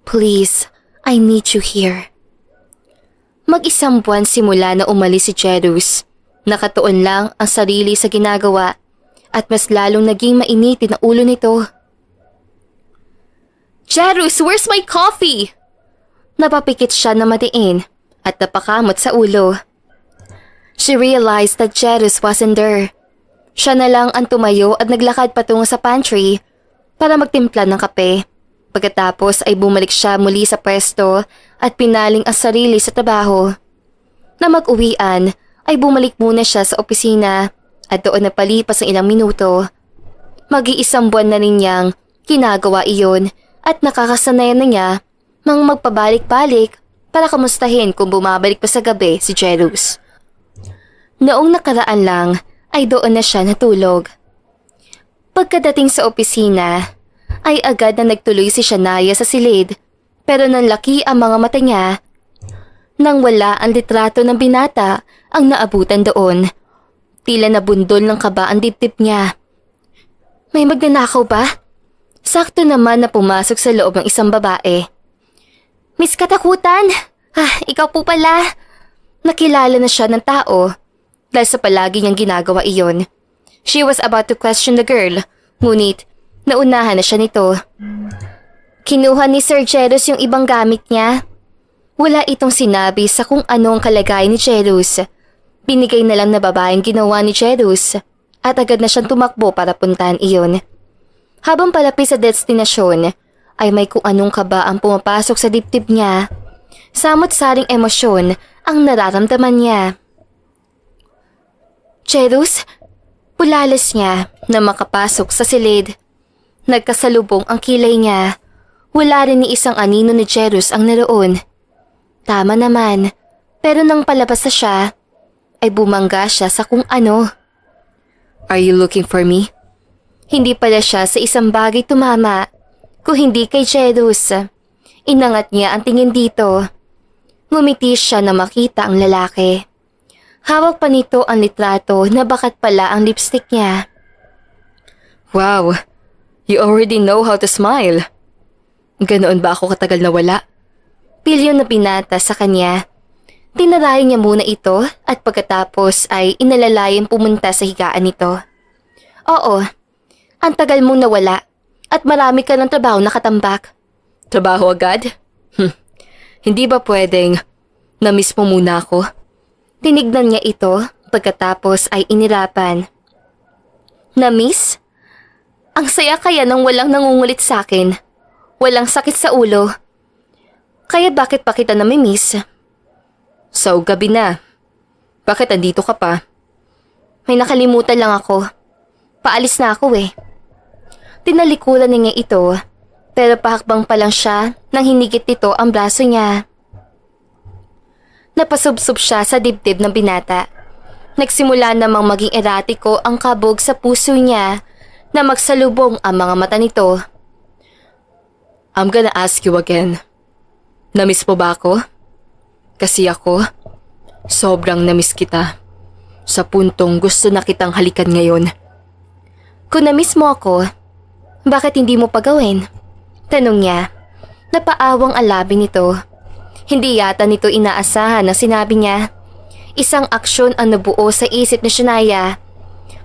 Please, I need you here. Mag-isang buwan simula na umalis si Chedus. Nakatuon lang ang sarili sa ginagawa at mas lalong naging mainitin ang ulo nito. Chedus, where's my coffee? Napapikit siya na matiin at napakamot sa ulo. She realized that Chedus wasn't there. Siya na lang ang tumayo at naglakad patungo sa pantry para magtimpla ng kape. Pagkatapos ay bumalik siya muli sa pwesto at pinaling ang sarili sa trabaho. Na mag-uwian ay bumalik muna siya sa opisina at doon napalipas ang ilang minuto. Mag-iisang buwan na rin niyang ginagawa iyon at nakakasanayan na niya mang magpabalik-balik para kamustahin kung bumabalik pa sa gabi si Chedus. Noong nakaraan lang ay doon na siya natulog. Pagkadating sa opisina ay agad na nagtuloy si Shania sa silid pero nanlaki ang mga mata niya. Nang wala ang litrato ng binata ang naabutan doon, tila nabundol ng kaba ang dibdib niya. May magnanakaw ba? Sakto naman na pumasok sa loob ng isang babae. Miss Katakutan! Ikaw po pala! Nakilala na siya ng tao dahil sa palagi niyang ginagawa iyon. She was about to question the girl, ngunit naunahan na siya nito. Kinuha ni Sir Chedus yung ibang gamit niya. Wala itong sinabi sa kung ano ang kalagayan ni Chedus. Binigay na lang na babaeng ginawa ni Chedus at agad na siyang tumakbo para puntahan iyon. Habang palapit sa destinasyon, ay may kung anong kaba ang pumapasok sa dibdib niya. Samot-saring emosyon ang nararamdaman niya. Chedus, pulalas niya na makapasok sa silid. Nagkasalubong ang kilay niya. Wala rin ni isang anino ni Chedus ang naroon. Tama naman, pero nang palabas na siya, ay bumangga siya sa kung ano. Are you looking for me? Hindi pala siya sa isang bagay tumama, kung hindi kay Chedus. Inangat niya ang tingin dito. Ngumiti siya na makita ang lalaki. Hawak pa nito ang litrato na bakat pala ang lipstick niya. Wow, you already know how to smile. Ganoon ba ako katagal na wala? Pilyo na binata sa kanya. Tinarayan niya muna ito at pagkatapos ay inalalayang pumunta sa higaan nito. Oo, ang tagal mong nawala at marami ka ng trabaho nakatambak. Trabaho agad? Hindi ba pwedeng na-miss mo muna ako? Tinignan niya ito pagkatapos ay inirapan. Na-miss? Ang saya kaya nang walang nangungulit sa akin. Walang sakit sa ulo. Kaya bakit pa kita nami-miss? So, gabi na. Bakit andito ka pa? May nakalimutan lang ako. Paalis na ako eh. Tinalikuran niya ito, pero pahakbang pa lang siya nang hinigit nito ang braso niya. Napasubsob siya sa dibdib ng binata. Nagsimula namang maging eratiko ang kabog sa puso niya na magsalubong ang mga mata nito. I'm gonna ask you again. Namiss mo ba ako? Kasi ako, sobrang namiss kita. Sa puntong gusto na kitang halikan ngayon. Kung namiss mo ako, bakit hindi mo pagawin? Tanong niya. Napaawang ang labi nito. Hindi yata nito inaasahan na sinabi niya. Isang aksyon ang nabuo sa isip ni Shania.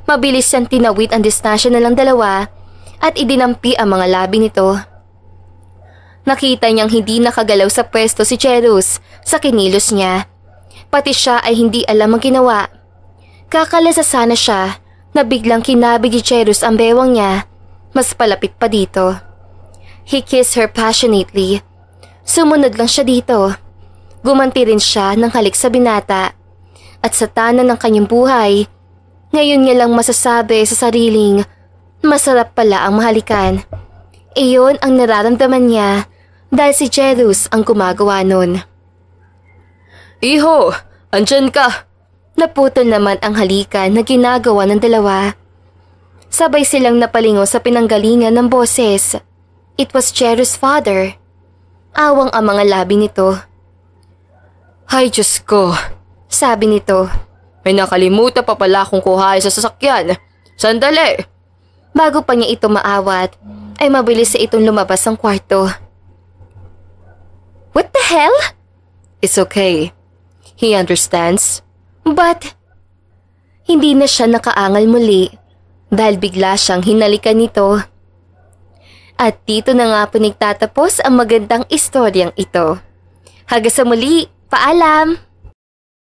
Mabilis siyang tinawid ang distansya nilang dalawa at idinampi ang mga labi nito. Nakita niyang hindi nakagalaw sa pwesto si Cherus sa kinilos niya. Pati siya ay hindi alam ang ginawa. Kakalasa sana siya na biglang kinabig ni Cherus ang bewang niya. Mas palapit pa dito. He kissed her passionately. Sumunod lang siya dito. Gumanti rin siya ng halik sa binata. At sa tanan ng kanyang buhay, ngayon niya lang masasabi sa sariling, masarap pala ang mahalikan. Iyon ang nararamdaman niya dahil si Cherus ang gumagawa nun. Iho, andyan ka. Naputol naman ang halikan na ginagawa ng dalawa. Sabay silang napalingo sa pinanggalingan ng boses. It was Cherus' father. Awang ang mga labi nito. Ay, Diyos ko. Sabi nito. May nakalimutan pa pala akong kuhain sa sasakyan. Sandali! Bago pa niya ito maawat, ay mabilis sa itong lumabas ng kwarto. What the hell? It's okay. He understands. But, hindi na siya nakaangal muli dahil bigla siyang hinalikan nito. At dito na nga po nagtatapos ang magandang istoryang ito. Hanggang sa muli, paalam!